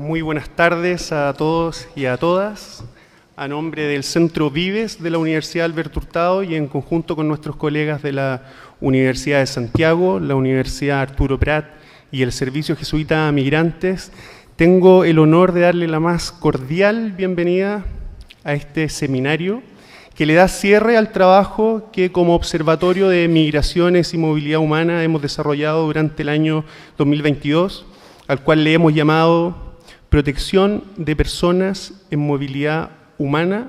Muy buenas tardes a todos y a todas. A nombre del Centro Vives de la Universidad Alberto Hurtado y en conjunto con nuestros colegas de la Universidad de Santiago, la Universidad Arturo Prat y el Servicio Jesuita a Migrantes, tengo el honor de darle la más cordial bienvenida a este seminario que le da cierre al trabajo que como Observatorio de Migraciones y Movilidad Humana hemos desarrollado durante el año 2022, al cual le hemos llamado Protección de Personas en Movilidad Humana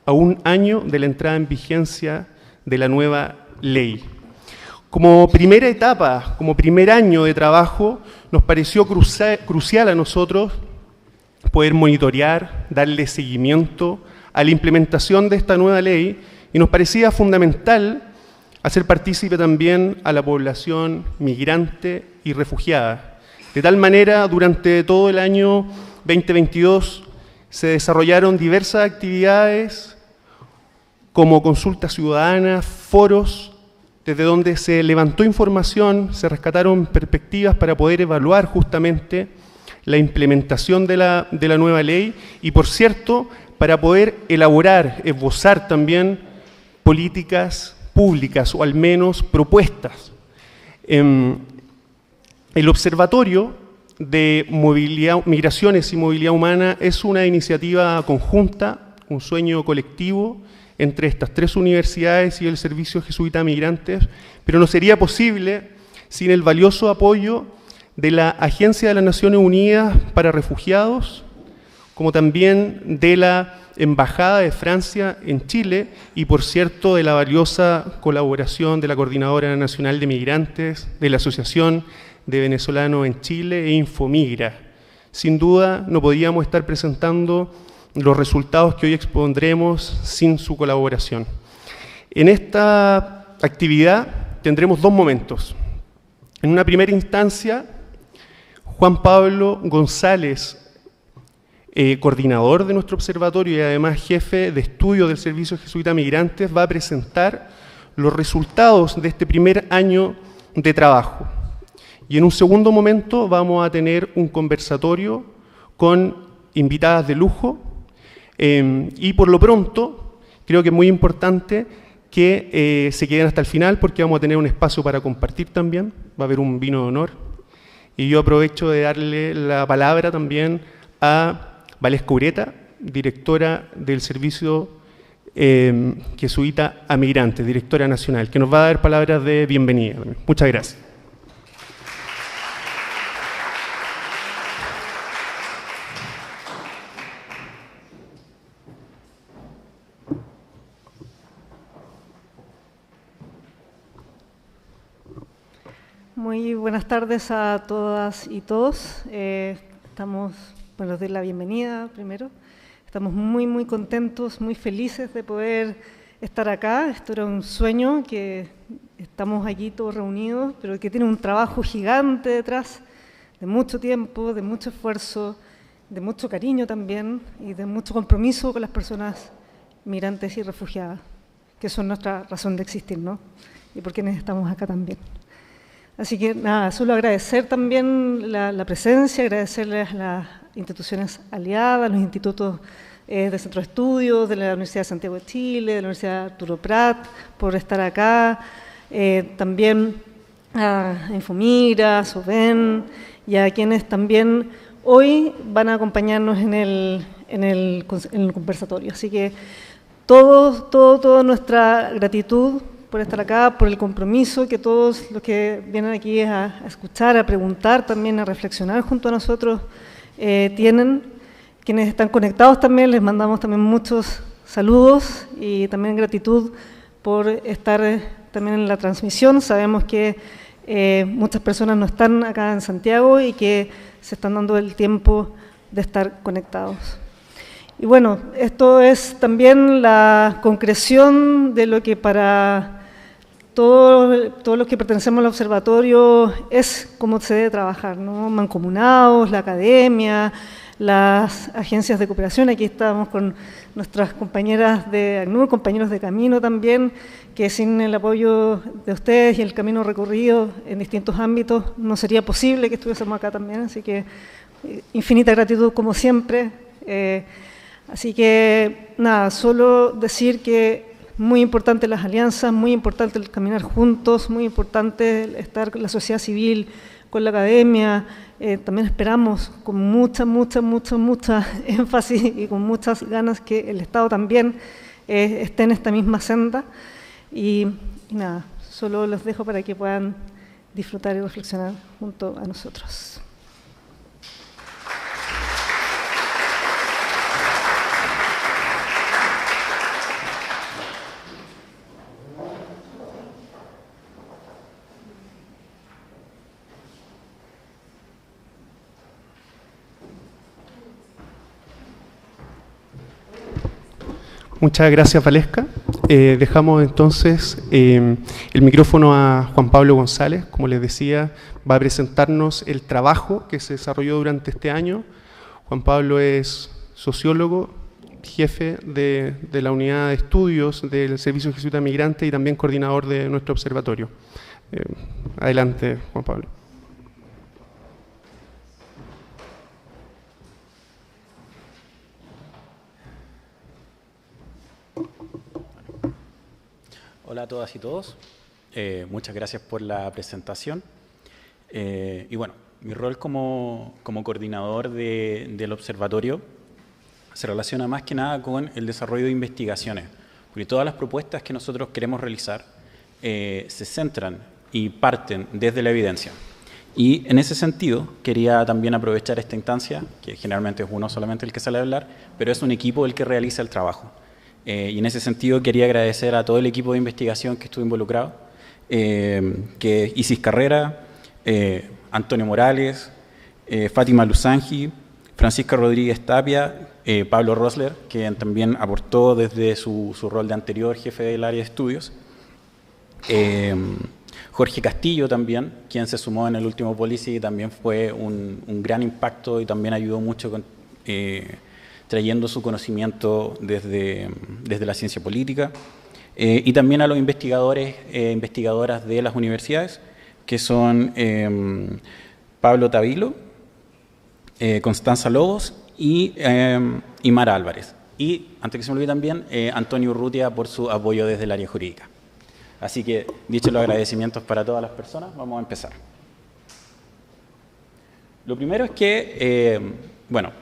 a un año de la entrada en vigencia de la nueva ley. Como primera etapa, como primer año de trabajo, nos pareció crucial a nosotros poder monitorear, darle seguimiento a la implementación de esta nueva ley y nos parecía fundamental hacer partícipe también a la población migrante y refugiada. De tal manera, durante todo el año 2022 se desarrollaron diversas actividades como consultas ciudadanas, foros, desde donde se levantó información, se rescataron perspectivas para poder evaluar justamente la implementación de la nueva ley y, por cierto, para poder elaborar, esbozar también políticas públicas o al menos propuestas. El Observatorio de Migraciones y Movilidad Humana es una iniciativa conjunta, un sueño colectivo entre estas tres universidades y el Servicio Jesuita a Migrantes, pero no sería posible sin el valioso apoyo de la Agencia de las Naciones Unidas para Refugiados, como también de la Embajada de Francia en Chile y, por cierto, de la valiosa colaboración de la Coordinadora Nacional de Migrantes, de la Asociación de Venezolanos en Chile e Infomigra. Sin duda, no podíamos estar presentando los resultados que hoy expondremos sin su colaboración. En esta actividad tendremos dos momentos. En una primera instancia, Juan Pablo González, coordinador de nuestro observatorio y además jefe de estudio del Servicio Jesuita a Migrantes, va a presentar los resultados de este primer año de trabajo. Y en un segundo momento vamos a tener un conversatorio con invitadas de lujo y por lo pronto creo que es muy importante que se queden hasta el final porque vamos a tener un espacio para compartir también, va a haber un vino de honor y yo aprovecho de darle la palabra también a Valesca Ureta, directora del Servicio Jesuita a Migrantes, directora nacional, que nos va a dar palabras de bienvenida. Muchas gracias. Muy buenas tardes a todas y todos. Bueno, les doy la bienvenida primero. Estamos muy contentos, muy felices de poder estar acá. Esto era un sueño que estamos aquí todos reunidos, pero que tiene un trabajo gigante detrás, de mucho tiempo, de mucho esfuerzo, de mucho cariño también y de mucho compromiso con las personas migrantes y refugiadas, que son nuestra razón de existir, ¿no? Y por quienes estamos acá también. Así que nada, solo agradecer también la presencia, agradecerles a las instituciones aliadas, los institutos del Centro de Estudios, de la Universidad de Santiago de Chile, de la Universidad Arturo Prat, por estar acá, también a Infomigra, a Soben, y a quienes también hoy van a acompañarnos en el conversatorio. Así que toda nuestra gratitud por estar acá, por el compromiso que todos los que vienen aquí a escuchar, a preguntar, también a reflexionar junto a nosotros tienen. Quienes están conectados también, les mandamos también muchos saludos y también gratitud por estar también en la transmisión. Sabemos que muchas personas no están acá en Santiago y que se están dando el tiempo de estar conectados. Y bueno, esto es también la concreción de lo que para todos los que pertenecemos al observatorio es cómo se debe trabajar, ¿no? Mancomunados, la academia, las agencias de cooperación. Aquí estamos con nuestras compañeras de ACNUR, compañeros de camino también, que sin el apoyo de ustedes y el camino recorrido en distintos ámbitos no sería posible que estuviésemos acá también, así que infinita gratitud como siempre. Así que nada, solo decir que muy importante las alianzas, muy importante el caminar juntos, muy importante estar con la sociedad civil, con la academia. También esperamos con mucha énfasis y con muchas ganas que el Estado también esté en esta misma senda. Y nada, solo los dejo para que puedan disfrutar y reflexionar junto a nosotros. Muchas gracias, Valesca. Dejamos entonces el micrófono a Juan Pablo González. Como les decía, va a presentarnos el trabajo que se desarrolló durante este año. Juan Pablo es sociólogo, jefe de la unidad de estudios del Servicio de Jesuita Migrante y también coordinador de nuestro observatorio. Adelante, Juan Pablo. Hola a todas y todos, muchas gracias por la presentación. Y bueno, mi rol como coordinador del observatorio se relaciona más que nada con el desarrollo de investigaciones, porque todas las propuestas que nosotros queremos realizar se centran y parten desde la evidencia. Y en ese sentido quería también aprovechar esta instancia, que generalmente es uno solamente el que sale a hablar, pero es un equipo el que realiza el trabajo. Y en ese sentido quería agradecer a todo el equipo de investigación que estuvo involucrado, que Isis Carrera, Antonio Morales, Fátima Luzangi, Francisca Rodríguez Tapia, Pablo Rosler, que también aportó desde su rol de anterior jefe del área de estudios, Jorge Castillo también, quien se sumó en el último Policy y también fue un gran impacto y también ayudó mucho con trayendo su conocimiento desde la ciencia política, y también a los investigadores e investigadoras de las universidades, que son Pablo Tavilo, Constanza Lobos y Mara Álvarez. Y, antes que se me olvide también, Antonio Urrutia por su apoyo desde el área jurídica. Así que, dicho los agradecimientos para todas las personas, vamos a empezar. Lo primero es que, bueno,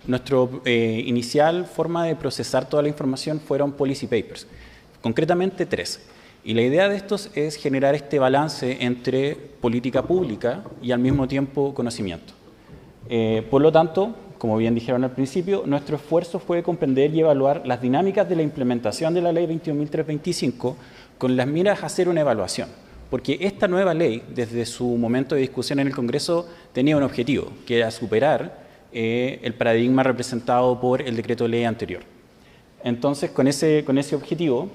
nuestra inicial forma de procesar toda la información fueron policy papers, concretamente 3. Y la idea de estos es generar este balance entre política pública y al mismo tiempo conocimiento. Por lo tanto, como bien dijeron al principio, nuestro esfuerzo fue comprender y evaluar las dinámicas de la implementación de la Ley 21.325 con las miras a hacer una evaluación. Porque esta nueva ley, desde su momento de discusión en el Congreso, tenía un objetivo, que era superar el paradigma representado por el decreto de ley anterior. Entonces, con ese objetivo,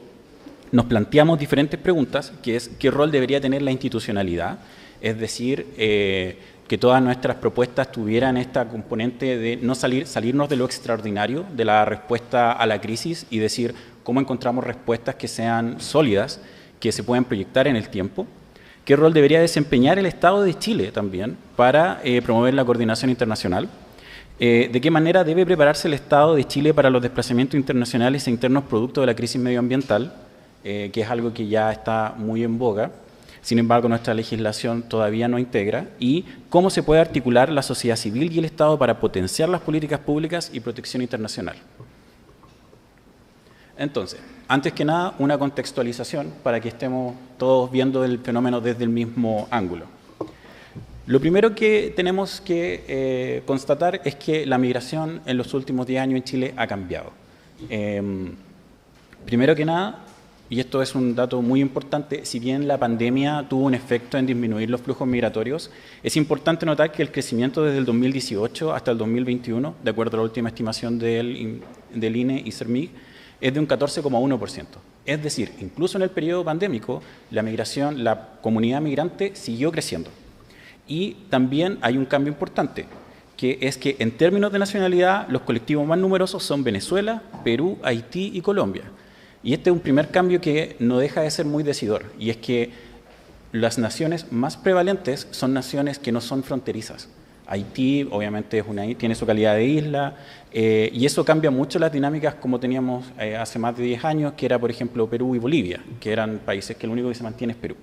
nos planteamos diferentes preguntas, que es qué rol debería tener la institucionalidad, es decir, que todas nuestras propuestas tuvieran esta componente de no salirnos de lo extraordinario, de la respuesta a la crisis y decir cómo encontramos respuestas que sean sólidas, que se puedan proyectar en el tiempo. ¿Qué rol debería desempeñar el Estado de Chile también para promover la coordinación internacional? ¿De qué manera debe prepararse el Estado de Chile para los desplazamientos internacionales e internos producto de la crisis medioambiental, que es algo que ya está muy en boga? Sin embargo, nuestra legislación todavía no integra. ¿Y cómo se puede articular la sociedad civil y el Estado para potenciar las políticas públicas y protección internacional? Entonces, antes que nada, una contextualización para que estemos todos viendo el fenómeno desde el mismo ángulo. Lo primero que tenemos que constatar es que la migración en los últimos 10 años en Chile ha cambiado. Primero que nada, y esto es un dato muy importante, si bien la pandemia tuvo un efecto en disminuir los flujos migratorios, es importante notar que el crecimiento desde el 2018 hasta el 2021, de acuerdo a la última estimación del INE y CERMIG, es de un 14,1%. Es decir, incluso en el periodo pandémico, la comunidad migrante siguió creciendo. Y también hay un cambio importante, que es que en términos de nacionalidad, los colectivos más numerosos son Venezuela, Perú, Haití y Colombia. Y este es un primer cambio que no deja de ser muy decidor, y es que las naciones más prevalentes son naciones que no son fronterizas. Haití, obviamente, tiene su calidad de isla, y eso cambia mucho las dinámicas como teníamos hace más de 10 años, que era, por ejemplo, Perú y Bolivia, que eran países que lo único que se mantiene es Perú.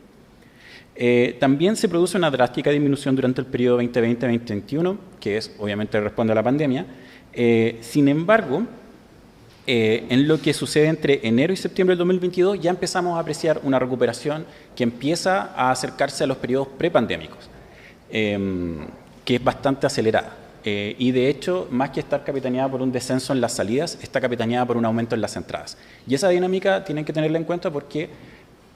También se produce una drástica disminución durante el periodo 2020-2021, que obviamente responde a la pandemia. Sin embargo, en lo que sucede entre enero y septiembre del 2022 ya empezamos a apreciar una recuperación que empieza a acercarse a los periodos prepandémicos, que es bastante acelerada. Y de hecho, más que estar capitaneada por un descenso en las salidas, está capitaneada por un aumento en las entradas. Y esa dinámica tienen que tenerla en cuenta porque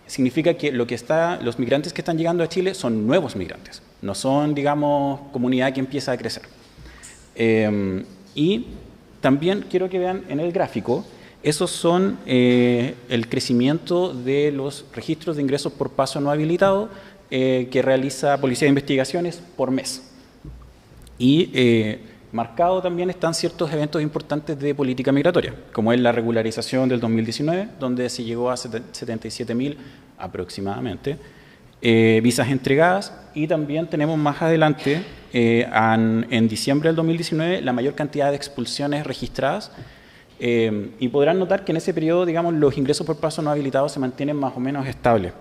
significa que los migrantes que están llegando a Chile son nuevos migrantes, no son, digamos, comunidad que empieza a crecer. Y también quiero que vean en el gráfico, esos son el crecimiento de los registros de ingresos por paso no habilitado que realiza Policía de Investigaciones por mes. Y marcado también están ciertos eventos importantes de política migratoria, como es la regularización del 2019, donde se llegó a 77.000 aproximadamente visas entregadas, y también tenemos más adelante, en diciembre del 2019, la mayor cantidad de expulsiones registradas, y podrán notar que en ese periodo, digamos, los ingresos por paso no habilitados se mantienen más o menos estables.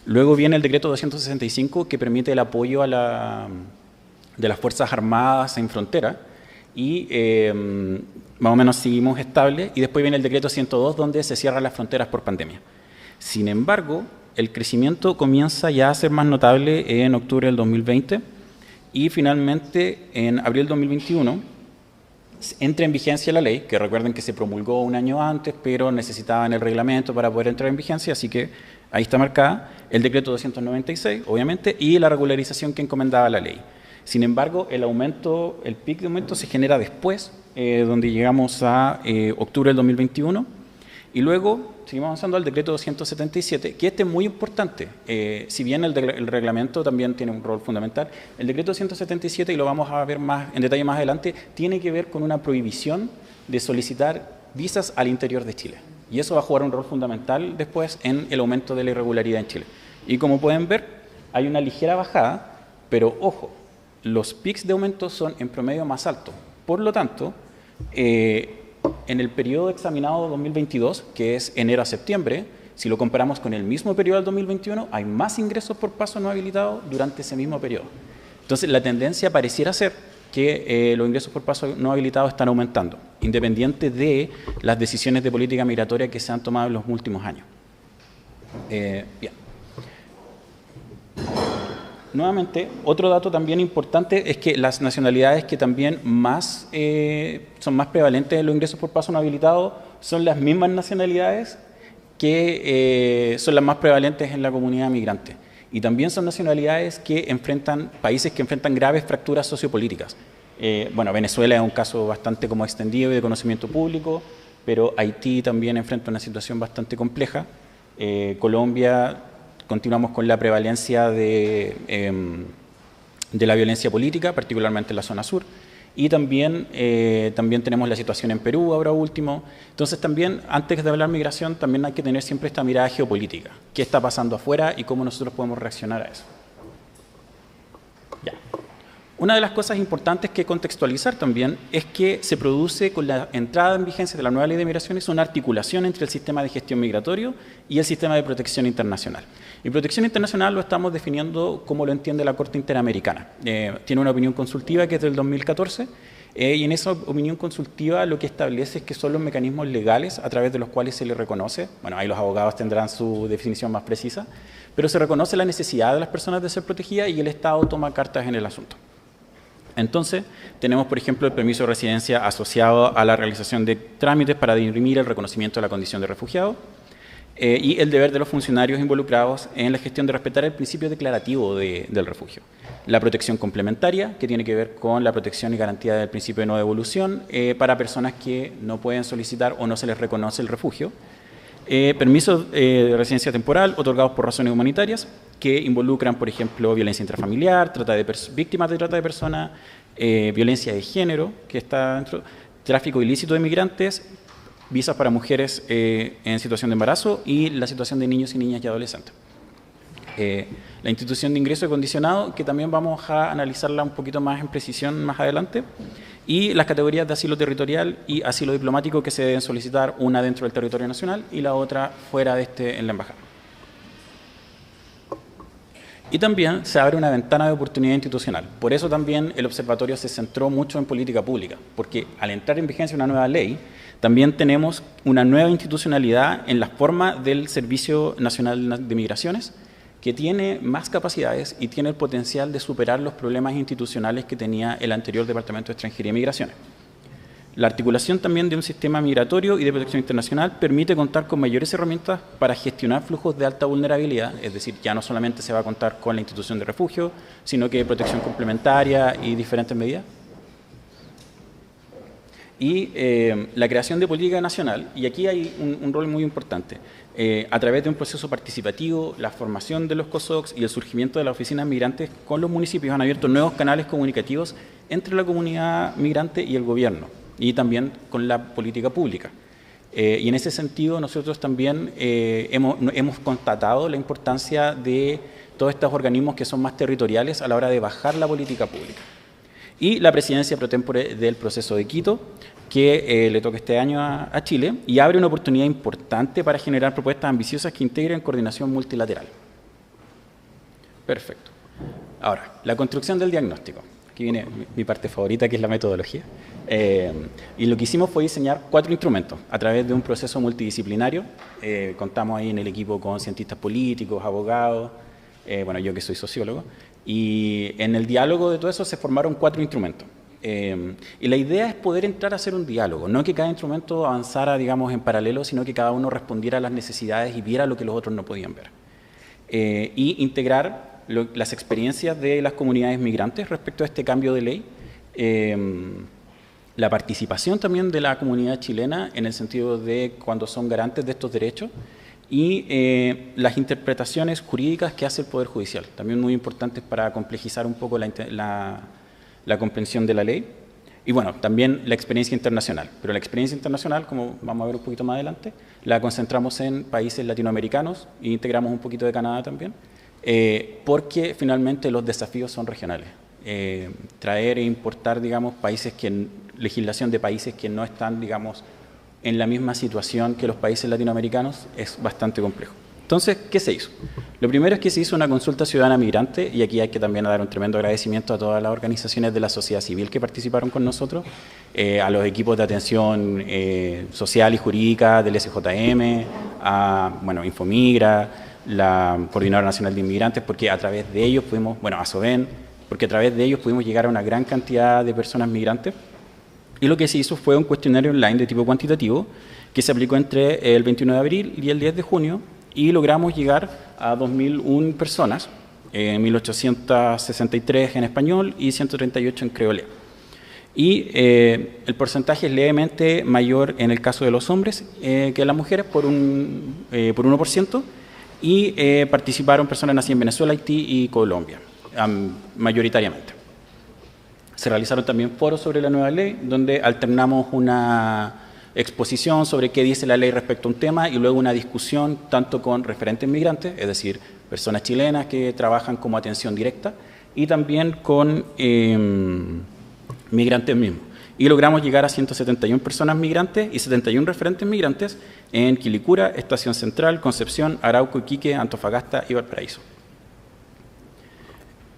Luego viene el decreto 265, que permite el apoyo de las Fuerzas Armadas en frontera, y más o menos seguimos estables, y después viene el decreto 102, donde se cierran las fronteras por pandemia. Sin embargo, el crecimiento comienza ya a ser más notable en octubre del 2020, y finalmente en abril del 2021 entra en vigencia la ley, que recuerden que se promulgó un año antes, pero necesitaban el reglamento para poder entrar en vigencia, así que ahí está marcada el decreto 296, obviamente, y la regularización que encomendaba la ley. Sin embargo, el pic de aumento se genera después, donde llegamos a octubre del 2021, y luego seguimos avanzando al decreto 277, que este es muy importante. Si bien el reglamento también tiene un rol fundamental, el decreto 277, y lo vamos a ver más en detalle más adelante, tiene que ver con una prohibición de solicitar visas al interior de Chile. Y eso va a jugar un rol fundamental después en el aumento de la irregularidad en Chile. Y como pueden ver, hay una ligera bajada, pero ojo, los pics de aumento son en promedio más altos. Por lo tanto, en el periodo examinado 2022, que es enero a septiembre, si lo comparamos con el mismo periodo del 2021, hay más ingresos por paso no habilitado durante ese mismo periodo. Entonces, la tendencia pareciera ser que los ingresos por paso no habilitado están aumentando, independiente de las decisiones de política migratoria que se han tomado en los últimos años. Bien. Nuevamente, otro dato también importante es que las nacionalidades que también son más prevalentes en los ingresos por paso no habilitado son las mismas nacionalidades que son las más prevalentes en la comunidad migrante. Y también son nacionalidades que países que enfrentan graves fracturas sociopolíticas. Bueno, Venezuela es un caso bastante como extendido y de conocimiento público, pero Haití también enfrenta una situación bastante compleja. Colombia, continuamos con la prevalencia de la violencia política, particularmente en la zona sur, y también tenemos la situación en Perú, ahora último. Entonces también, antes de hablar migración, también hay que tener siempre esta mirada geopolítica. ¿Qué está pasando afuera y cómo nosotros podemos reaccionar a eso? Ya. Una de las cosas importantes que contextualizar también es que se produce con la entrada en vigencia de la nueva ley de migraciones una articulación entre el sistema de gestión migratorio y el sistema de protección internacional. Y protección internacional lo estamos definiendo como lo entiende la Corte Interamericana. Tiene una opinión consultiva que es del 2014 y en esa opinión consultiva lo que establece es que son los mecanismos legales a través de los cuales se le reconoce, bueno, ahí los abogados tendrán su definición más precisa, pero se reconoce la necesidad de las personas de ser protegidas y el Estado toma cartas en el asunto. Entonces, tenemos, por ejemplo, el permiso de residencia asociado a la realización de trámites para dirimir el reconocimiento de la condición de refugiado y el deber de los funcionarios involucrados en la gestión de respetar el principio declarativo del refugio. La protección complementaria, que tiene que ver con la protección y garantía del principio de no devolución para personas que no pueden solicitar o no se les reconoce el refugio. Permisos de residencia temporal otorgados por razones humanitarias que involucran, por ejemplo, violencia intrafamiliar, víctimas de trata de personas, violencia de género, que está dentro, tráfico ilícito de migrantes, visas para mujeres en situación de embarazo y la situación de niños y niñas y adolescentes. La institución de ingreso condicionado, que también vamos a analizarla un poquito más en precisión más adelante, y las categorías de asilo territorial y asilo diplomático que se deben solicitar, una dentro del territorio nacional y la otra fuera de este en la embajada. Y también se abre una ventana de oportunidad institucional. Por eso también el observatorio se centró mucho en política pública, porque al entrar en vigencia una nueva ley, también tenemos una nueva institucionalidad en la forma del Servicio Nacional de Migraciones, que tiene más capacidades y tiene el potencial de superar los problemas institucionales que tenía el anterior Departamento de Extranjería y Migraciones. La articulación también de un sistema migratorio y de protección internacional permite contar con mayores herramientas para gestionar flujos de alta vulnerabilidad, es decir, ya no solamente se va a contar con la institución de refugio, sino que protección complementaria y diferentes medidas. Y la creación de política nacional, y aquí hay un rol muy importante, a través de un proceso participativo, la formación de los COSOCs y el surgimiento de las oficinas migrantes con los municipios han abierto nuevos canales comunicativos entre la comunidad migrante y el gobierno, y también con la política pública. Y en ese sentido nosotros también hemos constatado la importancia de todos estos organismos que son más territoriales a la hora de bajar la política pública. Y la presidencia pro tempore del proceso de Quito, que le toca este año a Chile, y abre una oportunidad importante para generar propuestas ambiciosas que integren coordinación multilateral. Perfecto. Ahora, la construcción del diagnóstico. Aquí viene mi parte favorita, que es la metodología. Y lo que hicimos fue diseñar 4 instrumentos a través de un proceso multidisciplinario. Contamos ahí en el equipo con cientistas políticos, abogados, bueno, yo que soy sociólogo, y en el diálogo de todo eso se formaron 4 instrumentos. Y la idea es poder entrar a hacer un diálogo, no que cada instrumento avanzara, digamos, en paralelo, sino que cada uno respondiera a las necesidades y viera lo que los otros no podían ver. Y integrar las experiencias de las comunidades migrantes respecto a este cambio de ley, la participación también de la comunidad chilena en el sentido de cuando son garantes de estos derechos, y las interpretaciones jurídicas que hace el Poder Judicial, también muy importantes para complejizar un poco la comprensión de la ley. Y bueno, también la experiencia internacional, pero la experiencia internacional, como vamos a ver un poquito más adelante, la concentramos en países latinoamericanos e integramos un poquito de Canadá también, porque finalmente los desafíos son regionales. Traer e importar, digamos, legislación de países que no están, digamos, en la misma situación que los países latinoamericanos es bastante complejo. Entonces, ¿qué se hizo? Lo primero es que se hizo una consulta ciudadana migrante, y aquí hay que también dar un tremendo agradecimiento a todas las organizaciones de la sociedad civil que participaron con nosotros, a los equipos de atención social y jurídica del SJM, a Infomigra, la Coordinadora Nacional de Inmigrantes, porque a través de ellos pudimos, a SOVEN, porque a través de ellos pudimos llegar a una gran cantidad de personas migrantes. Y lo que se hizo fue un cuestionario online de tipo cuantitativo que se aplicó entre el 21 de abril y el 10 de junio y logramos llegar a 2.001 personas, 1.863 en español y 138 en creole. Y el porcentaje es levemente mayor en el caso de los hombres que las mujeres por 1%, y participaron personas nacidas en Venezuela, Haití y Colombia, mayoritariamente. Se realizaron también foros sobre la nueva ley, donde alternamos una exposición sobre qué dice la ley respecto a un tema y luego una discusión tanto con referentes migrantes, es decir, personas chilenas que trabajan como atención directa, y también con migrantes mismos. Y logramos llegar a 171 personas migrantes y 71 referentes migrantes en Quilicura, Estación Central, Concepción, Arauco, Iquique, Antofagasta y Valparaíso.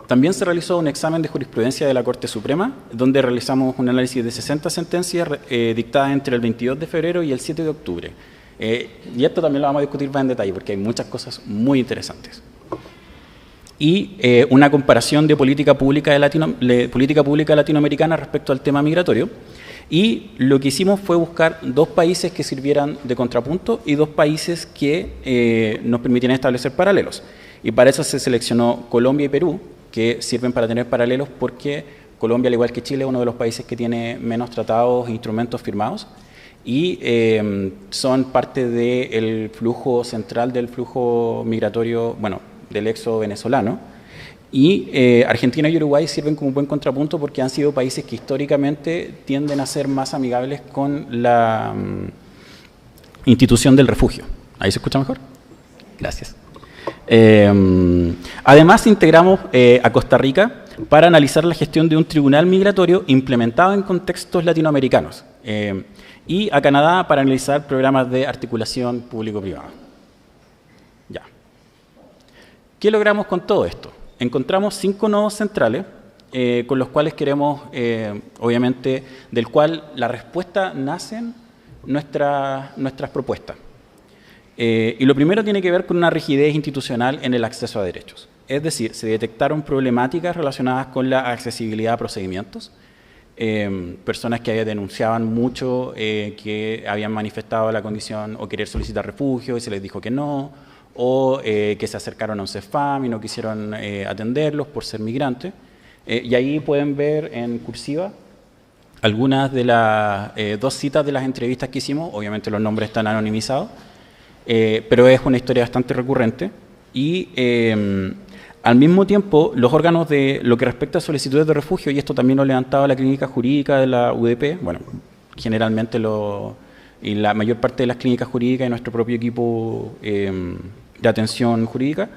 También se realizó un examen de jurisprudencia de la Corte Suprema, donde realizamos un análisis de 60 sentencias dictadas entre el 22 de febrero y el 7 de octubre. Y esto también lo vamos a discutir más en detalle, porque hay muchas cosas muy interesantes. Y una comparación de política pública latinoamericana respecto al tema migratorio. Y lo que hicimos fue buscar 2 países que sirvieran de contrapunto y 2 países que nos permitieran establecer paralelos. Y para eso se seleccionó Colombia y Perú, que sirven para tener paralelos porque Colombia, al igual que Chile, es uno de los países que tiene menos tratados e instrumentos firmados, y son parte del flujo central del flujo migratorio, del éxodo venezolano. Y Argentina y Uruguay sirven como un buen contrapunto porque han sido países que históricamente tienden a ser más amigables con la institución del refugio. ¿Ahí se escucha mejor? Gracias. Además, integramos a Costa Rica para analizar la gestión de un tribunal migratorio implementado en contextos latinoamericanos y a Canadá para analizar programas de articulación público-privada. Ya. ¿Qué logramos con todo esto? Encontramos 5 nodos centrales con los cuales queremos, obviamente, del cual la respuesta nacen nuestras propuestas. Y lo primero tiene que ver con una rigidez institucional en el acceso a derechos. Es decir, se detectaron problemáticas relacionadas con la accesibilidad a procedimientos, personas que denunciaban mucho que habían manifestado la condición o querer solicitar refugio y se les dijo que no, o que se acercaron a un CEFAM y no quisieron atenderlos por ser migrantes. Y ahí pueden ver en cursiva algunas de las 2 citas de las entrevistas que hicimos. Obviamente los nombres están anonimizados, pero es una historia bastante recurrente. Y al mismo tiempo, los órganos de lo que respecta a solicitudes de refugio, y esto también lo levantaba la clínica jurídica de la UDP, bueno, generalmente y la mayor parte de las clínicas jurídicas y nuestro propio equipo de atención jurídica,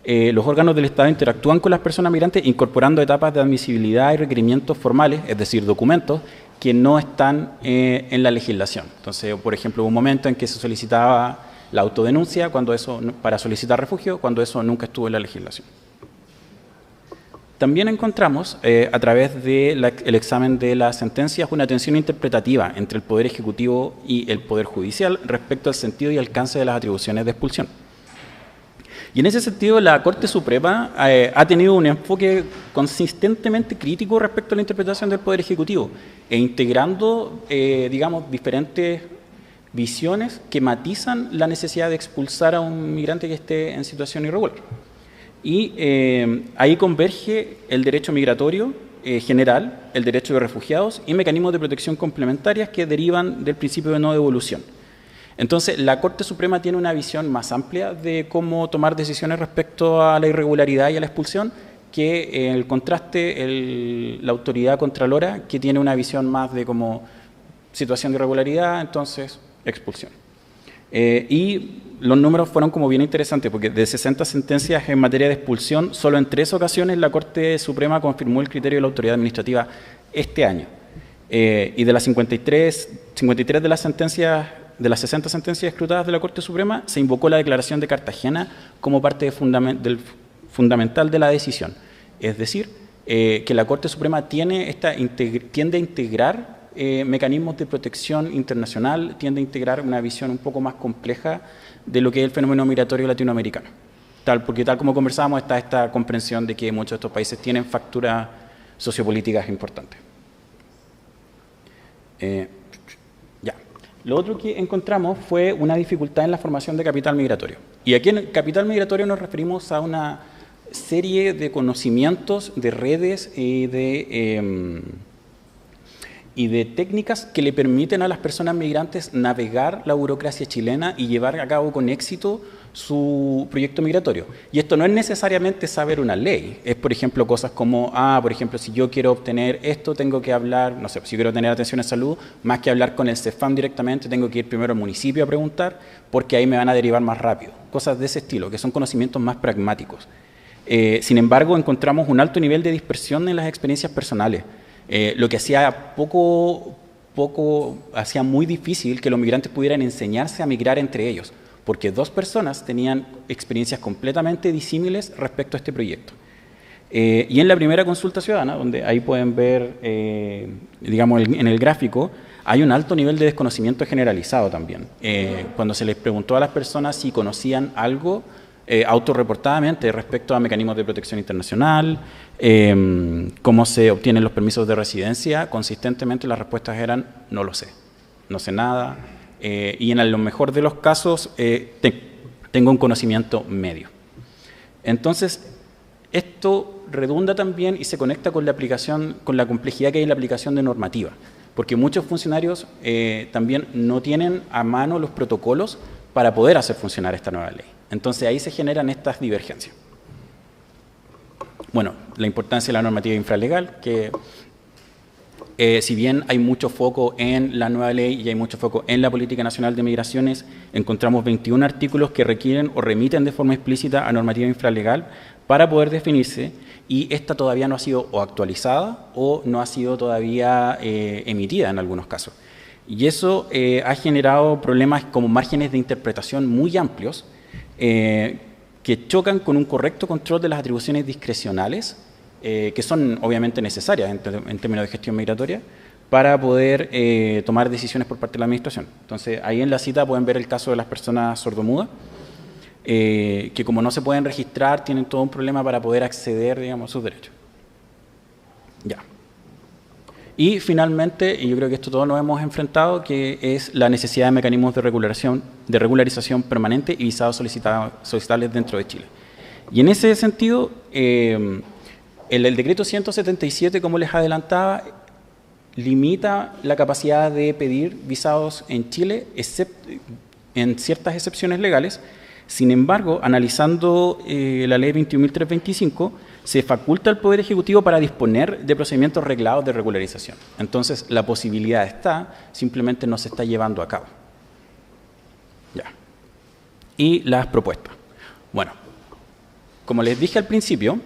los órganos del Estado interactúan con las personas migrantes incorporando etapas de admisibilidad y requerimientos formales, es decir, documentos que no están en la legislación. Entonces, por ejemplo, hubo un momento en que se solicitaba la autodenuncia para solicitar refugio, cuando eso nunca estuvo en la legislación. También encontramos, a través del examen de las sentencias, una tensión interpretativa entre el Poder Ejecutivo y el Poder Judicial respecto al sentido y alcance de las atribuciones de expulsión. Y en ese sentido, la Corte Suprema ha tenido un enfoque consistentemente crítico respecto a la interpretación del Poder Ejecutivo e integrando, digamos, diferentes visiones que matizan la necesidad de expulsar a un migrante que esté en situación irregular. Y ahí converge el derecho migratorio general, el derecho de refugiados y mecanismos de protección complementarias que derivan del principio de no devolución. Entonces, la Corte Suprema tiene una visión más amplia de cómo tomar decisiones respecto a la irregularidad y a la expulsión que el contraste, la autoridad contralora, que tiene una visión más de como situación de irregularidad, entonces expulsión. Y los números fueron como bien interesantes, porque de 60 sentencias en materia de expulsión, solo en 3 ocasiones la Corte Suprema confirmó el criterio de la autoridad administrativa este año. Y de las 53 de las sentencias, de las 60 sentencias escrutadas de la Corte Suprema, se invocó la Declaración de Cartagena como parte fundamental de la decisión. Es decir, que la Corte Suprema tiende a integrar mecanismos de protección internacional, tiende a integrar una visión un poco más compleja de lo que es el fenómeno migratorio latinoamericano. Porque tal como conversábamos, está esta comprensión de que muchos de estos países tienen facturas sociopolíticas importantes. Lo otro que encontramos fue una dificultad en la formación de capital migratorio. Y aquí en capital migratorio nos referimos a una serie de conocimientos, de redes y de técnicas que le permiten a las personas migrantes navegar la burocracia chilena y llevar a cabo con éxito su proyecto migratorio. Y esto no es necesariamente saber una ley, es por ejemplo cosas como, por ejemplo, si yo quiero obtener esto, tengo que hablar, no sé, si quiero tener atención en salud, más que hablar con el CEFAM directamente, tengo que ir primero al municipio a preguntar, porque ahí me van a derivar más rápido. Cosas de ese estilo, que son conocimientos más pragmáticos. Sin embargo, encontramos un alto nivel de dispersión en las experiencias personales, lo que hacía hacía muy difícil que los migrantes pudieran enseñarse a migrar entre ellos, porque 2 personas tenían experiencias completamente disímiles respecto a este proyecto. Y en la primera consulta ciudadana, donde ahí pueden ver, digamos, en el gráfico, hay un alto nivel de desconocimiento generalizado también. Cuando se les preguntó a las personas si conocían algo autorreportadamente respecto a mecanismos de protección internacional, cómo se obtienen los permisos de residencia, consistentemente las respuestas eran no lo sé, no sé nada, y en lo mejor de los casos tengo un conocimiento medio. Entonces, esto redunda también y se conecta con la aplicación, con la complejidad que hay en la aplicación de normativa, porque muchos funcionarios también no tienen a mano los protocolos para poder hacer funcionar esta nueva ley. Entonces ahí se generan estas divergencias. Bueno, la importancia de la normativa infralegal, que Si bien hay mucho foco en la nueva ley y hay mucho foco en la Política Nacional de Migraciones, encontramos 21 artículos que requieren o remiten de forma explícita a normativa infralegal para poder definirse, y esta todavía no ha sido o actualizada o no ha sido todavía emitida en algunos casos. Y eso ha generado problemas como márgenes de interpretación muy amplios que chocan con un correcto control de las atribuciones discrecionales, que son obviamente necesarias en términos de gestión migratoria, para poder tomar decisiones por parte de la Administración. Entonces, ahí en la cita pueden ver el caso de las personas sordomudas, que como no se pueden registrar, tienen todo un problema para poder acceder, digamos, a sus derechos. Ya. Y finalmente, y yo creo que esto todos nos hemos enfrentado, que es la necesidad de mecanismos de regularización permanente y visados solicitables dentro de Chile. Y en ese sentido, el decreto 177, como les adelantaba, limita la capacidad de pedir visados en Chile, excepto en ciertas excepciones legales. Sin embargo, analizando la ley 21.325, se faculta al Poder Ejecutivo para disponer de procedimientos reglados de regularización. Entonces, la posibilidad está, simplemente no se está llevando a cabo. Ya. Y las propuestas. Bueno, como les dije al principio,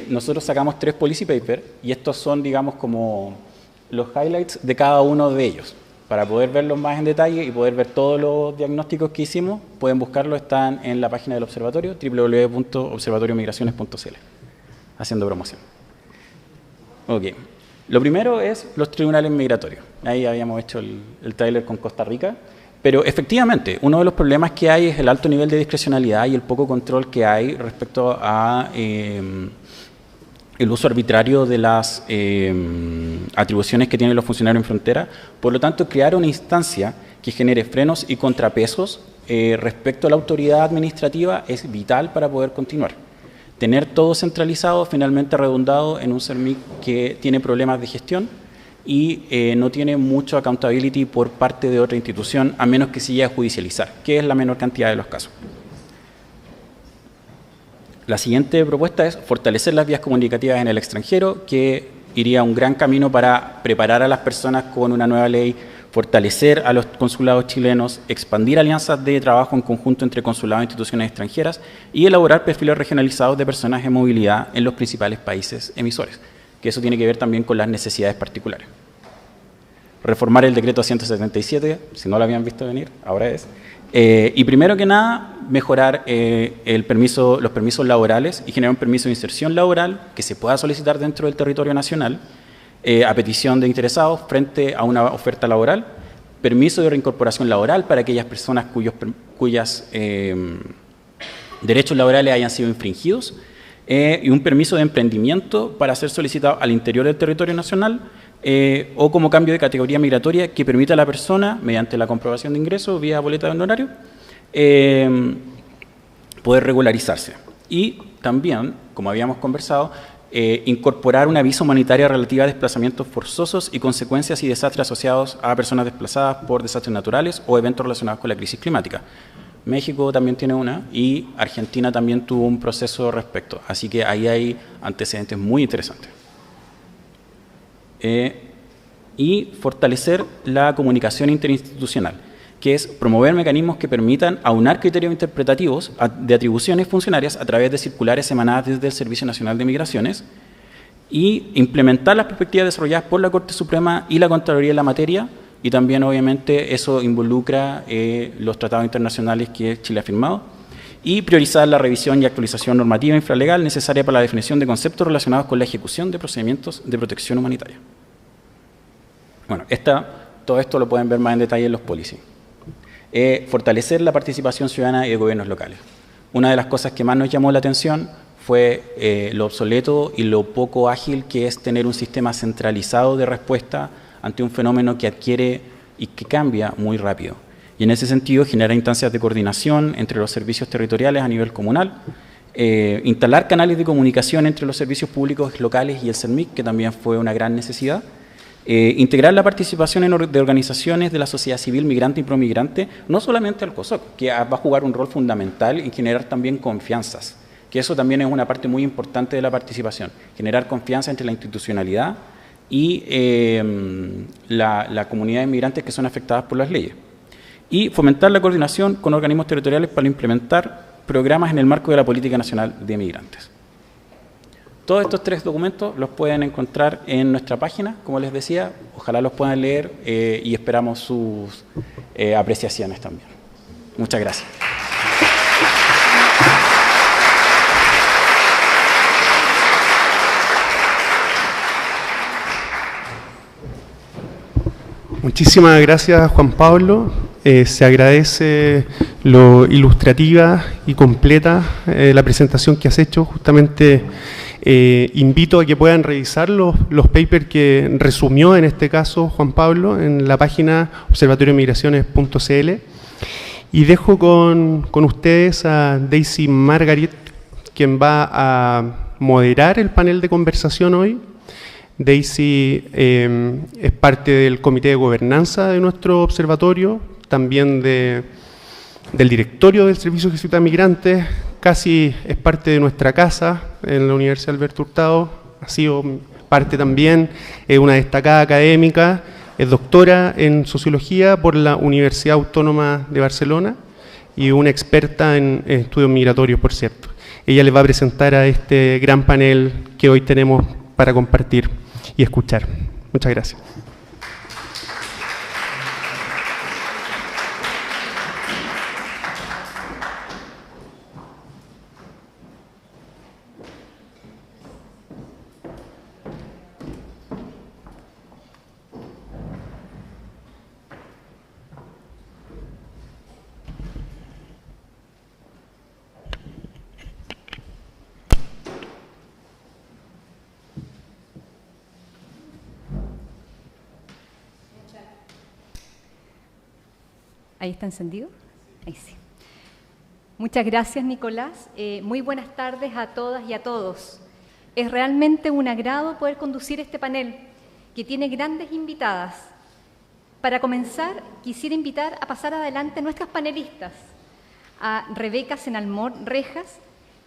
nosotros sacamos 3 policy papers y estos son, digamos, como los highlights de cada uno de ellos. Para poder verlos más en detalle y poder ver todos los diagnósticos que hicimos, pueden buscarlo, están en la página del observatorio, www.observatoriomigraciones.cl, haciendo promoción. Ok. Lo primero es los tribunales migratorios. Ahí habíamos hecho el tráiler con Costa Rica, pero efectivamente, uno de los problemas que hay es el alto nivel de discrecionalidad y el poco control que hay respecto a el uso arbitrario de las atribuciones que tienen los funcionarios en frontera. Por lo tanto, crear una instancia que genere frenos y contrapesos respecto a la autoridad administrativa es vital para poder continuar. Tener todo centralizado finalmente ha redundado en un CERMIC que tiene problemas de gestión y no tiene mucho accountability por parte de otra institución, a menos que se llegue a judicializar, que es la menor cantidad de los casos. La siguiente propuesta es fortalecer las vías comunicativas en el extranjero, que iría un gran camino para preparar a las personas con una nueva ley, fortalecer a los consulados chilenos, expandir alianzas de trabajo en conjunto entre consulados e instituciones extranjeras y elaborar perfiles regionalizados de personas en movilidad en los principales países emisores, que eso tiene que ver también con las necesidades particulares. Reformar el decreto 177, si no lo habían visto venir, ahora es. Y primero que nada, mejorar los permisos laborales y generar un permiso de inserción laboral que se pueda solicitar dentro del territorio nacional a petición de interesados frente a una oferta laboral, permiso de reincorporación laboral para aquellas personas cuyos derechos laborales hayan sido infringidos, y un permiso de emprendimiento para ser solicitado al interior del territorio nacional, o como cambio de categoría migratoria que permita a la persona, mediante la comprobación de ingresos vía boleta de honorario, poder regularizarse. Y también, como habíamos conversado, incorporar una visa humanitaria relativa a desplazamientos forzosos y consecuencias y desastres asociados a personas desplazadas por desastres naturales o eventos relacionados con la crisis climática. México también tiene una y Argentina también tuvo un proceso respecto. Así que ahí hay antecedentes muy interesantes. Y fortalecer la comunicación interinstitucional, que es promover mecanismos que permitan aunar criterios interpretativos de atribuciones funcionarias a través de circulares emanadas desde el Servicio Nacional de Migraciones y implementar las perspectivas desarrolladas por la Corte Suprema y la Contraloría en la materia, y también obviamente eso involucra los tratados internacionales que Chile ha firmado, y priorizar la revisión y actualización normativa infralegal necesaria para la definición de conceptos relacionados con la ejecución de procedimientos de protección humanitaria. Bueno, todo esto lo pueden ver más en detalle en los policy. Fortalecer la participación ciudadana y de gobiernos locales. Una de las cosas que más nos llamó la atención fue lo obsoleto y lo poco ágil que es tener un sistema centralizado de respuesta ante un fenómeno que adquiere y que cambia muy rápido. Y en ese sentido genera instancias de coordinación entre los servicios territoriales a nivel comunal, instalar canales de comunicación entre los servicios públicos locales y el CERMIC, que también fue una gran necesidad, integrar la participación de organizaciones de la sociedad civil migrante y promigrante, no solamente al COSOC, que va a jugar un rol fundamental en generar también confianzas, que eso también es una parte muy importante de la participación, generar confianza entre la institucionalidad y la comunidad de inmigrantes que son afectadas por las leyes. Y fomentar la coordinación con organismos territoriales para implementar programas en el marco de la Política Nacional de Migrantes. Todos estos 3 documentos los pueden encontrar en nuestra página, como les decía, ojalá los puedan leer y esperamos sus apreciaciones también. Muchas gracias. Muchísimas gracias, Juan Pablo. Se agradece lo ilustrativa y completa la presentación que has hecho. Justamente invito a que puedan revisar los papers que resumió en este caso Juan Pablo en la página observatoriomigraciones.cl. Y dejo con ustedes a Daisy Margaret, quien va a moderar el panel de conversación hoy. Daisy es parte del comité de gobernanza de nuestro observatorio, también del directorio del Servicio Jesuita de Migrantes, casi es parte de nuestra casa en la Universidad Alberto Hurtado, ha sido parte también, es una destacada académica, es doctora en Sociología por la Universidad Autónoma de Barcelona y una experta en estudios migratorios, por cierto. Ella les va a presentar a este gran panel que hoy tenemos para compartir y escuchar. Muchas gracias. ¿Ahí está encendido? Ahí sí. Muchas gracias, Nicolás. Muy buenas tardes a todas y a todos. Es realmente un agrado poder conducir este panel, que tiene grandes invitadas. Para comenzar, quisiera invitar a pasar adelante a nuestras panelistas, a Rebeca Senalmor Rejas,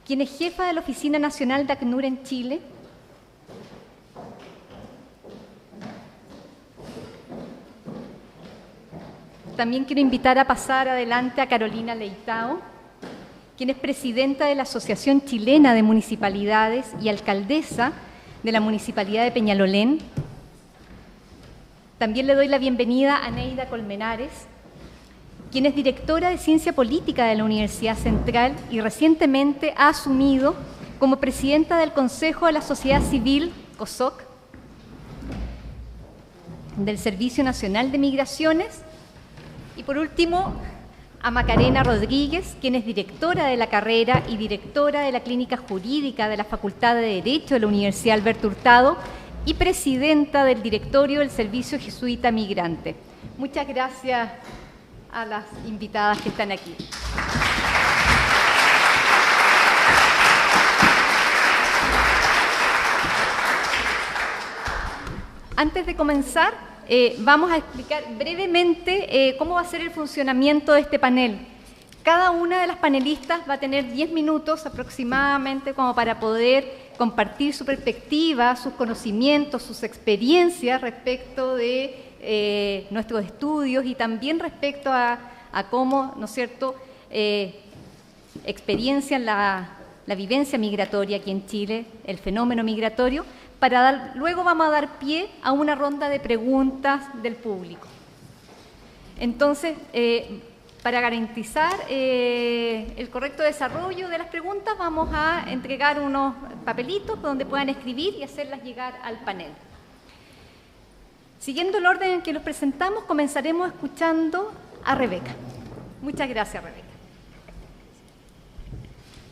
quien es jefa de la Oficina Nacional de ACNUR en Chile. También quiero invitar a pasar adelante a Carolina Leitao, quien es presidenta de la Asociación Chilena de Municipalidades y alcaldesa de la Municipalidad de Peñalolén. También le doy la bienvenida a Neida Colmenares, quien es directora de Ciencia Política de la Universidad Central y recientemente ha asumido como presidenta del Consejo de la Sociedad Civil, COSOC, del Servicio Nacional de Migraciones. Y por último, a Macarena Rodríguez, quien es directora de la carrera y directora de la Clínica Jurídica de la Facultad de Derecho de la Universidad Alberto Hurtado y presidenta del directorio del Servicio Jesuita Migrante. Muchas gracias a las invitadas que están aquí. Antes de comenzar, vamos a explicar brevemente cómo va a ser el funcionamiento de este panel. Cada una de las panelistas va a tener 10 minutos aproximadamente como para poder compartir su perspectiva, sus conocimientos, sus experiencias respecto de nuestros estudios y también respecto a cómo, ¿no es cierto?, experiencian la vivencia migratoria aquí en Chile, el fenómeno migratorio. Luego vamos a dar pie a una ronda de preguntas del público. Entonces, para garantizar el correcto desarrollo de las preguntas, vamos a entregar unos papelitos donde puedan escribir y hacerlas llegar al panel. Siguiendo el orden en que los presentamos, comenzaremos escuchando a Rebeca. Muchas gracias, Rebeca.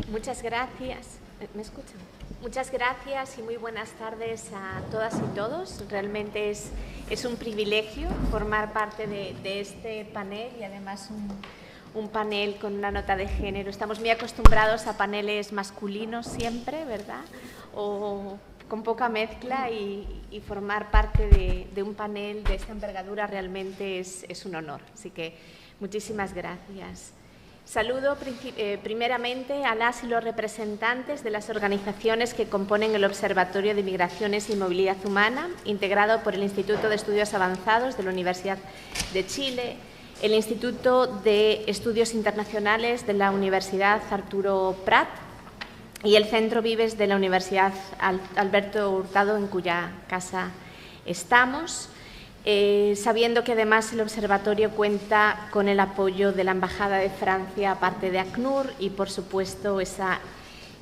Muchas gracias. ¿Me escuchan? Muchas gracias y muy buenas tardes a todas y todos. Realmente es un privilegio formar parte de este panel y además un panel con una nota de género. Estamos muy acostumbrados a paneles masculinos siempre, ¿verdad? O con poca mezcla y formar parte de un panel de esta envergadura realmente es un honor. Así que muchísimas gracias. Saludo primeramente a las y los representantes de las organizaciones que componen el Observatorio de Migraciones y Movilidad Humana, integrado por el Instituto de Estudios Avanzados de la Universidad de Chile, el Instituto de Estudios Internacionales de la Universidad Arturo Prat y el Centro Vives de la Universidad Alberto Hurtado, en cuya casa estamos. Sabiendo que además el observatorio cuenta con el apoyo de la Embajada de Francia, aparte de ACNUR, y por supuesto esa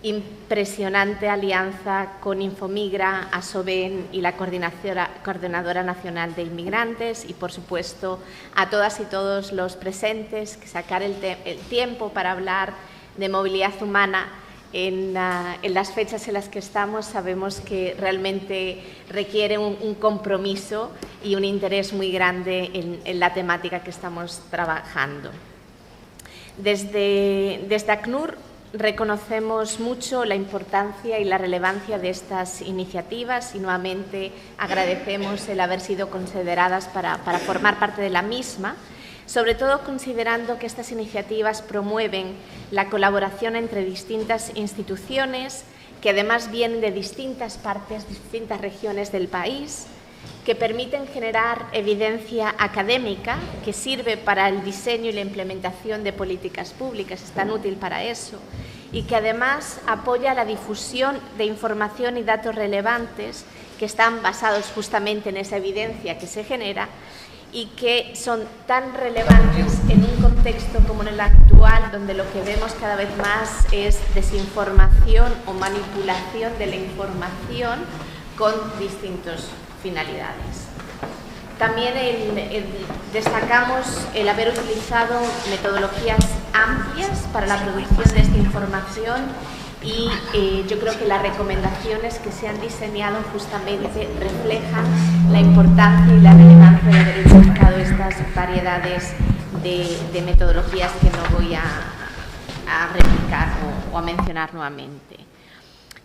impresionante alianza con Infomigra, ASOVEN y la Coordinadora Nacional de Inmigrantes, y por supuesto a todas y todos los presentes, que sacar el tiempo para hablar de movilidad humana en las fechas en las que estamos, sabemos que realmente requiere un compromiso y un interés muy grande en la temática que estamos trabajando. Desde ACNUR reconocemos mucho la importancia y la relevancia de estas iniciativas y nuevamente agradecemos el haber sido consideradas para formar parte de la misma, sobre todo considerando que estas iniciativas promueven la colaboración entre distintas instituciones, que además vienen de distintas partes, distintas regiones del país, que permiten generar evidencia académica que sirve para el diseño y la implementación de políticas públicas, es tan útil para eso, y que además apoya la difusión de información y datos relevantes que están basados justamente en esa evidencia que se genera y que son tan relevantes en un contexto como en el actual, donde lo que vemos cada vez más es desinformación o manipulación de la información con distintas finalidades. También destacamos el haber utilizado metodologías amplias para la producción de esta información y yo creo que las recomendaciones que se han diseñado justamente reflejan la importancia y la relevancia de haber utilizado estas variedades de metodologías que no voy a replicar o a mencionar nuevamente.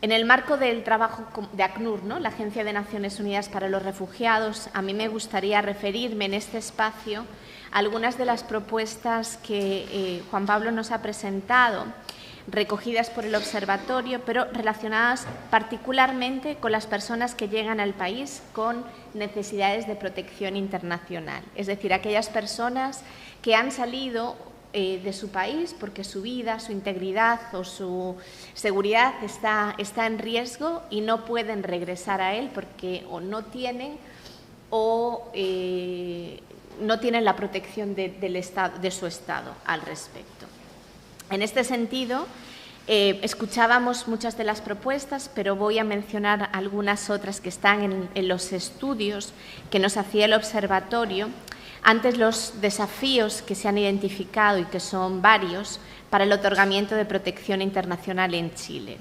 En el marco del trabajo de ACNUR, ¿no?, la Agencia de Naciones Unidas para los Refugiados, a mí me gustaría referirme en este espacio a algunas de las propuestas que Juan Pablo nos ha presentado, recogidas por el observatorio, pero relacionadas particularmente con las personas que llegan al país con necesidades de protección internacional, es decir, aquellas personas que han salido de su país porque su vida, su integridad o su seguridad está en riesgo y no pueden regresar a él porque o no tienen la protección de su Estado al respecto. En este sentido, escuchábamos muchas de las propuestas, pero voy a mencionar algunas otras que están en los estudios que nos hacía el observatorio ante los desafíos que se han identificado y que son varios para el otorgamiento de protección internacional en Chile.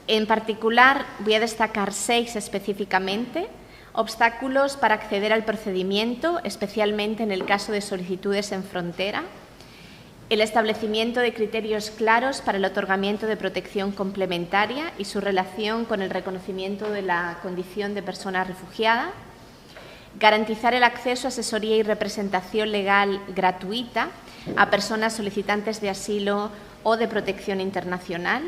En particular, voy a destacar 6 específicamente: obstáculos para acceder al procedimiento, especialmente en el caso de solicitudes en frontera; el establecimiento de criterios claros para el otorgamiento de protección complementaria y su relación con el reconocimiento de la condición de persona refugiada; garantizar el acceso a asesoría y representación legal gratuita a personas solicitantes de asilo o de protección internacional;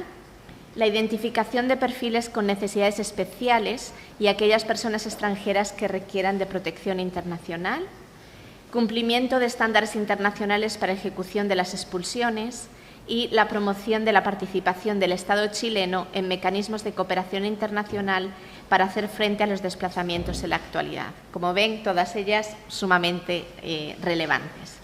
la identificación de perfiles con necesidades especiales y aquellas personas extranjeras que requieran de protección internacional; cumplimiento de estándares internacionales para ejecución de las expulsiones y la promoción de la participación del Estado chileno en mecanismos de cooperación internacional para hacer frente a los desplazamientos en la actualidad. Como ven, todas ellas sumamente relevantes.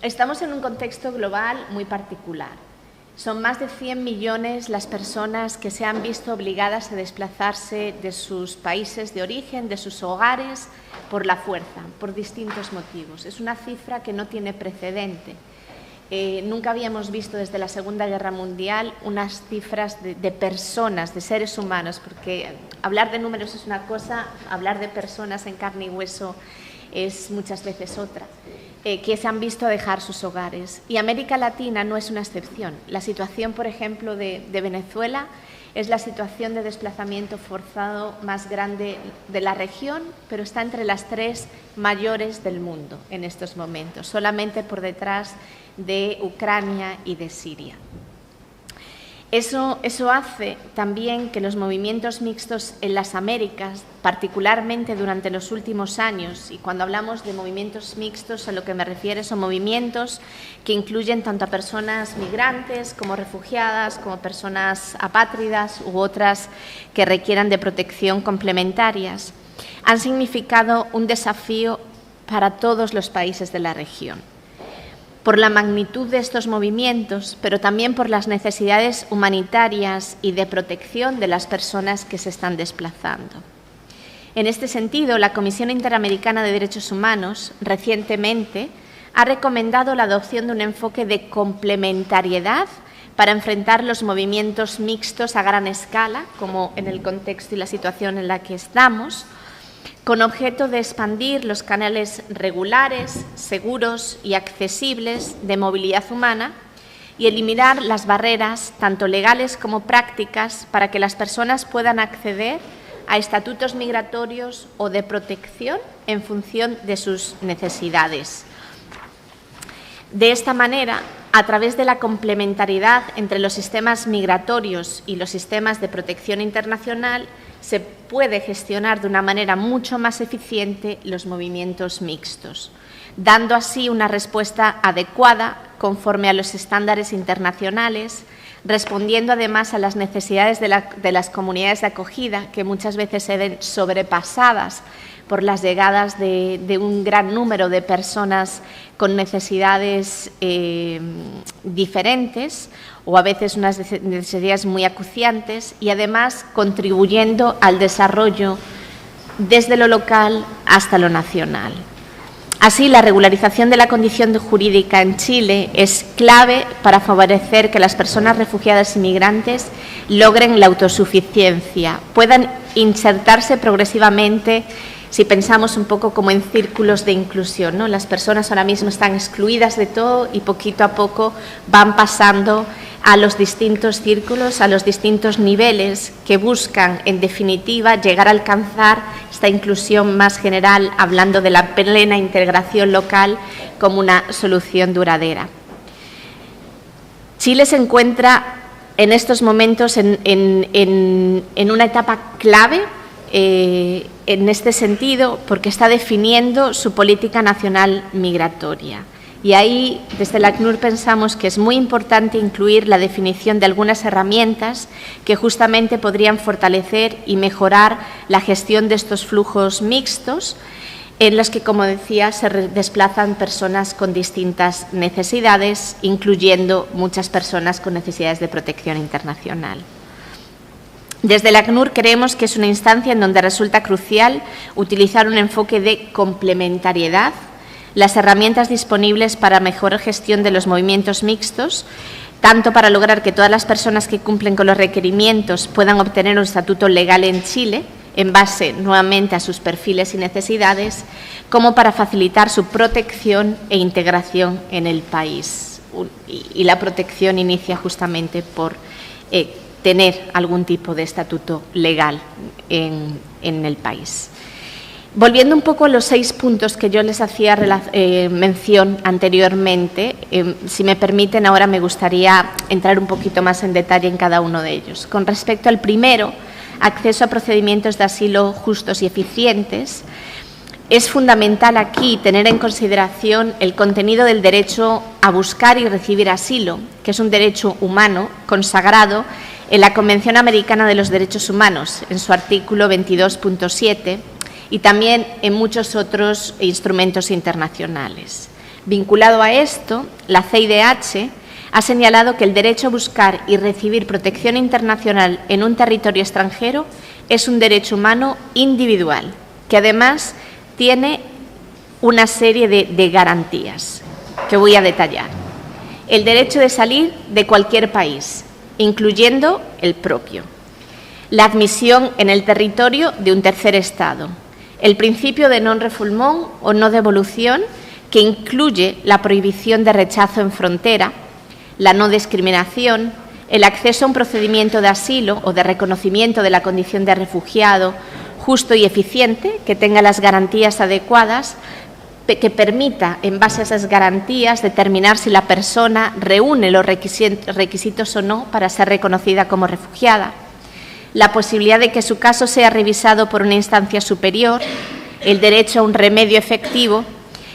Estamos en un contexto global muy particular. Son más de 100 millones las personas que se han visto obligadas a desplazarse de sus países de origen, de sus hogares, por la fuerza, por distintos motivos. Es una cifra que no tiene precedente. Nunca habíamos visto desde la Segunda Guerra Mundial unas cifras de personas, de seres humanos, porque hablar de números es una cosa, hablar de personas en carne y hueso es muchas veces otra, que se han visto dejar sus hogares. Y América Latina no es una excepción. La situación, por ejemplo, de Venezuela Es la situación de desplazamiento forzado más grande de la región, pero está entre las 3 mayores del mundo en estos momentos, solamente por detrás de Ucrania y de Siria. Eso hace también que los movimientos mixtos en las Américas, particularmente durante los últimos años, y cuando hablamos de movimientos mixtos a lo que me refiero son movimientos que incluyen tanto a personas migrantes como refugiadas, como personas apátridas u otras que requieran de protección complementarias, han significado un desafío para todos los países de la región, por la magnitud de estos movimientos, pero también por las necesidades humanitarias y de protección de las personas que se están desplazando. En este sentido, la Comisión Interamericana de Derechos Humanos recientemente ha recomendado la adopción de un enfoque de complementariedad para enfrentar los movimientos mixtos a gran escala, como en el contexto y la situación en la que estamos, con objeto de expandir los canales regulares, seguros y accesibles de movilidad humana y eliminar las barreras, tanto legales como prácticas, para que las personas puedan acceder a estatutos migratorios o de protección en función de sus necesidades. De esta manera, a través de la complementariedad entre los sistemas migratorios y los sistemas de protección internacional, se puede gestionar de una manera mucho más eficiente los movimientos mixtos, dando así una respuesta adecuada conforme a los estándares internacionales, respondiendo además a las necesidades de las comunidades de acogida, que muchas veces se ven sobrepasadas por las llegadas de un gran número de personas con necesidades diferentes o a veces unas necesidades muy acuciantes, y además contribuyendo al desarrollo desde lo local hasta lo nacional. Así, la regularización de la condición jurídica en Chile es clave para favorecer que las personas refugiadas y migrantes logren la autosuficiencia, puedan insertarse progresivamente. Si pensamos un poco como en círculos de inclusión, ¿no? Las personas ahora mismo están excluidas de todo y poquito a poco van pasando a los distintos círculos, a los distintos niveles que buscan, en definitiva, llegar a alcanzar esta inclusión más general, hablando de la plena integración local como una solución duradera. Chile se encuentra en estos momentos en una etapa clave en este sentido, porque está definiendo su política nacional migratoria. Y ahí, desde la ACNUR, pensamos que es muy importante incluir la definición de algunas herramientas que justamente podrían fortalecer y mejorar la gestión de estos flujos mixtos, en los que, como decía, se desplazan personas con distintas necesidades, incluyendo muchas personas con necesidades de protección internacional. Desde la ACNUR creemos que es una instancia en donde resulta crucial utilizar un enfoque de complementariedad, las herramientas disponibles para mejor gestión de los movimientos mixtos, tanto para lograr que todas las personas que cumplen con los requerimientos puedan obtener un estatuto legal en Chile, en base nuevamente a sus perfiles y necesidades, como para facilitar su protección e integración en el país. Y la protección inicia justamente por tener algún tipo de estatuto legal en el país. Volviendo un poco a los 6 puntos que yo les hacía mención anteriormente, si me permiten, ahora me gustaría entrar un poquito más en detalle en cada uno de ellos. Con respecto al primero, acceso a procedimientos de asilo justos y eficientes, es fundamental aquí tener en consideración el contenido del derecho a buscar y recibir asilo, que es un derecho humano consagrado en la Convención Americana de los Derechos Humanos, en su artículo 22.7, y también en muchos otros instrumentos internacionales. Vinculado a esto, la CIDH ha señalado que el derecho a buscar y recibir protección internacional en un territorio extranjero es un derecho humano individual, que además tiene una serie de garantías que voy a detallar. El derecho de salir de cualquier país, incluyendo el propio. La admisión en el territorio de un tercer Estado. El principio de non-refoulement o no devolución, que incluye la prohibición de rechazo en frontera, la no discriminación, el acceso a un procedimiento de asilo o de reconocimiento de la condición de refugiado justo y eficiente, que tenga las garantías adecuadas, que permita, en base a esas garantías, determinar si la persona reúne los requisitos o no para ser reconocida como refugiada. La posibilidad de que su caso sea revisado por una instancia superior, el derecho a un remedio efectivo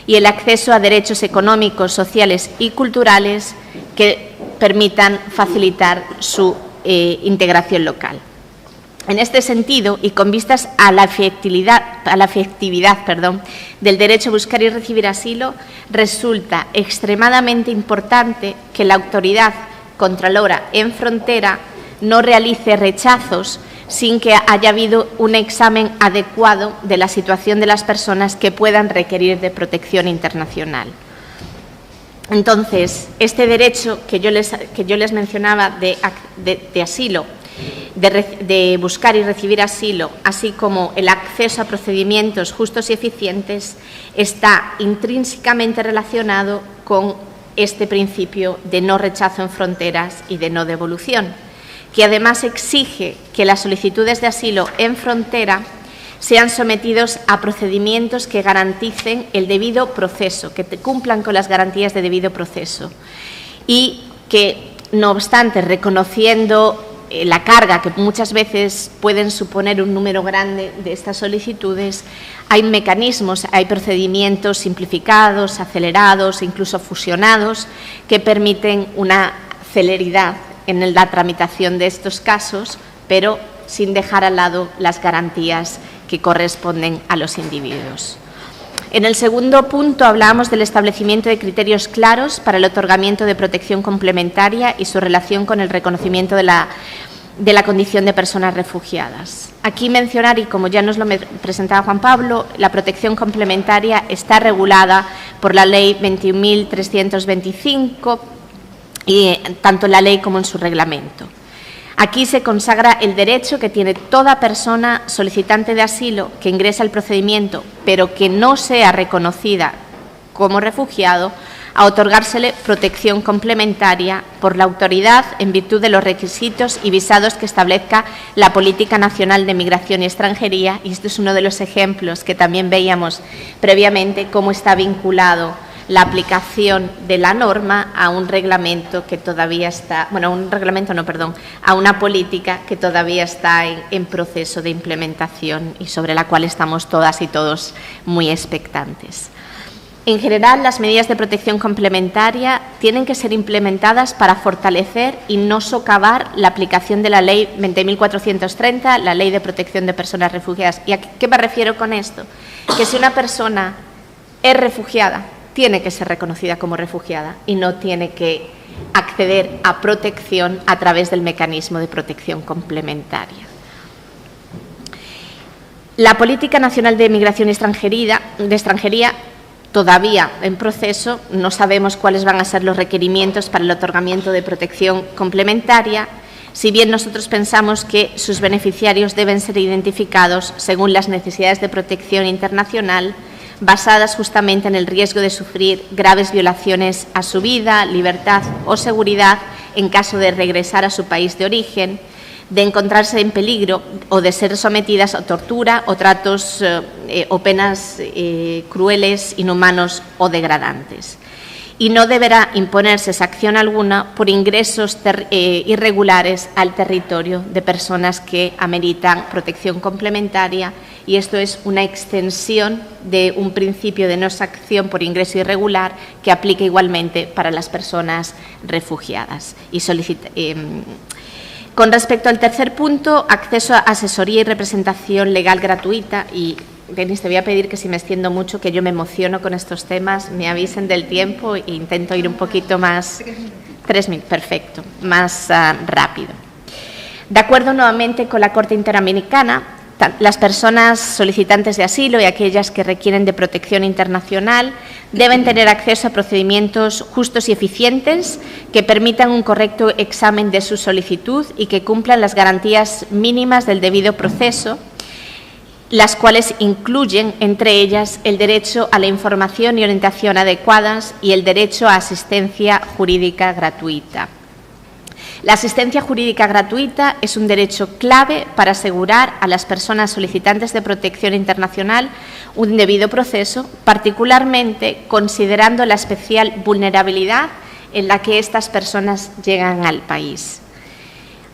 y el acceso a derechos económicos, sociales y culturales que permitan facilitar su integración local. En este sentido, y con vistas a la efectividad del derecho a buscar y recibir asilo, resulta extremadamente importante que la autoridad contralora en frontera no realice rechazos sin que haya habido un examen adecuado de la situación de las personas que puedan requerir de protección internacional. Entonces, este derecho que yo les mencionaba de asilo, de buscar y recibir asilo, así como el acceso a procedimientos justos y eficientes, está intrínsecamente relacionado con este principio de no rechazo en fronteras y de no devolución, que además exige que las solicitudes de asilo en frontera sean sometidos a procedimientos que garanticen el debido proceso, que cumplan con las garantías de debido proceso y que, no obstante, reconociendo la carga que muchas veces pueden suponer un número grande de estas solicitudes, hay mecanismos, hay procedimientos simplificados, acelerados, incluso fusionados, que permiten una celeridad en la tramitación de estos casos, pero sin dejar al lado las garantías que corresponden a los individuos. En el segundo punto hablábamos del establecimiento de criterios claros para el otorgamiento de protección complementaria y su relación con el reconocimiento de la condición de personas refugiadas. Aquí mencionar, y como ya nos lo presentaba Juan Pablo, la protección complementaria está regulada por la Ley 21.325, y tanto en la ley como en su reglamento. Aquí se consagra el derecho que tiene toda persona solicitante de asilo que ingresa al procedimiento, pero que no sea reconocida como refugiado, a otorgársele protección complementaria por la autoridad en virtud de los requisitos y visados que establezca la Política Nacional de Migración y Extranjería. Y esto es uno de los ejemplos que también veíamos previamente, cómo está vinculado la aplicación de la norma a un reglamento que todavía está, a una política que todavía está en proceso de implementación y sobre la cual estamos todas y todos muy expectantes. En general, las medidas de protección complementaria tienen que ser implementadas para fortalecer y no socavar la aplicación de la Ley 20.430, la Ley de Protección de Personas Refugiadas. ¿Y a qué me refiero con esto? Que si una persona es refugiada, tiene que ser reconocida como refugiada y no tiene que acceder a protección a través del mecanismo de protección complementaria. La Política Nacional de Migración y Extranjería, todavía en proceso, no sabemos cuáles van a ser los requerimientos para el otorgamiento de protección complementaria, si bien nosotros pensamos que sus beneficiarios deben ser identificados según las necesidades de protección internacional, basadas justamente en el riesgo de sufrir graves violaciones a su vida, libertad o seguridad en caso de regresar a su país de origen, de encontrarse en peligro o de ser sometidas a tortura o tratos o penas crueles, inhumanos o degradantes. Y no deberá imponerse sanción alguna por ingresos irregulares al territorio de personas que ameritan protección complementaria, y esto es una extensión de un principio de no sanción por ingreso irregular que aplica igualmente para las personas refugiadas. Con respecto al tercer punto, acceso a asesoría y representación legal gratuita, y Denis, te voy a pedir que si me extiendo mucho, que yo me emociono con estos temas, me avisen del tiempo e intento ir un poquito más. 3 minutos, perfecto, más rápido. De acuerdo nuevamente con la Corte Interamericana, las personas solicitantes de asilo y aquellas que requieren de protección internacional deben tener acceso a procedimientos justos y eficientes que permitan un correcto examen de su solicitud y que cumplan las garantías mínimas del debido proceso, las cuales incluyen, entre ellas, el derecho a la información y orientación adecuadas y el derecho a asistencia jurídica gratuita. La asistencia jurídica gratuita es un derecho clave para asegurar a las personas solicitantes de protección internacional un debido proceso, particularmente considerando la especial vulnerabilidad en la que estas personas llegan al país.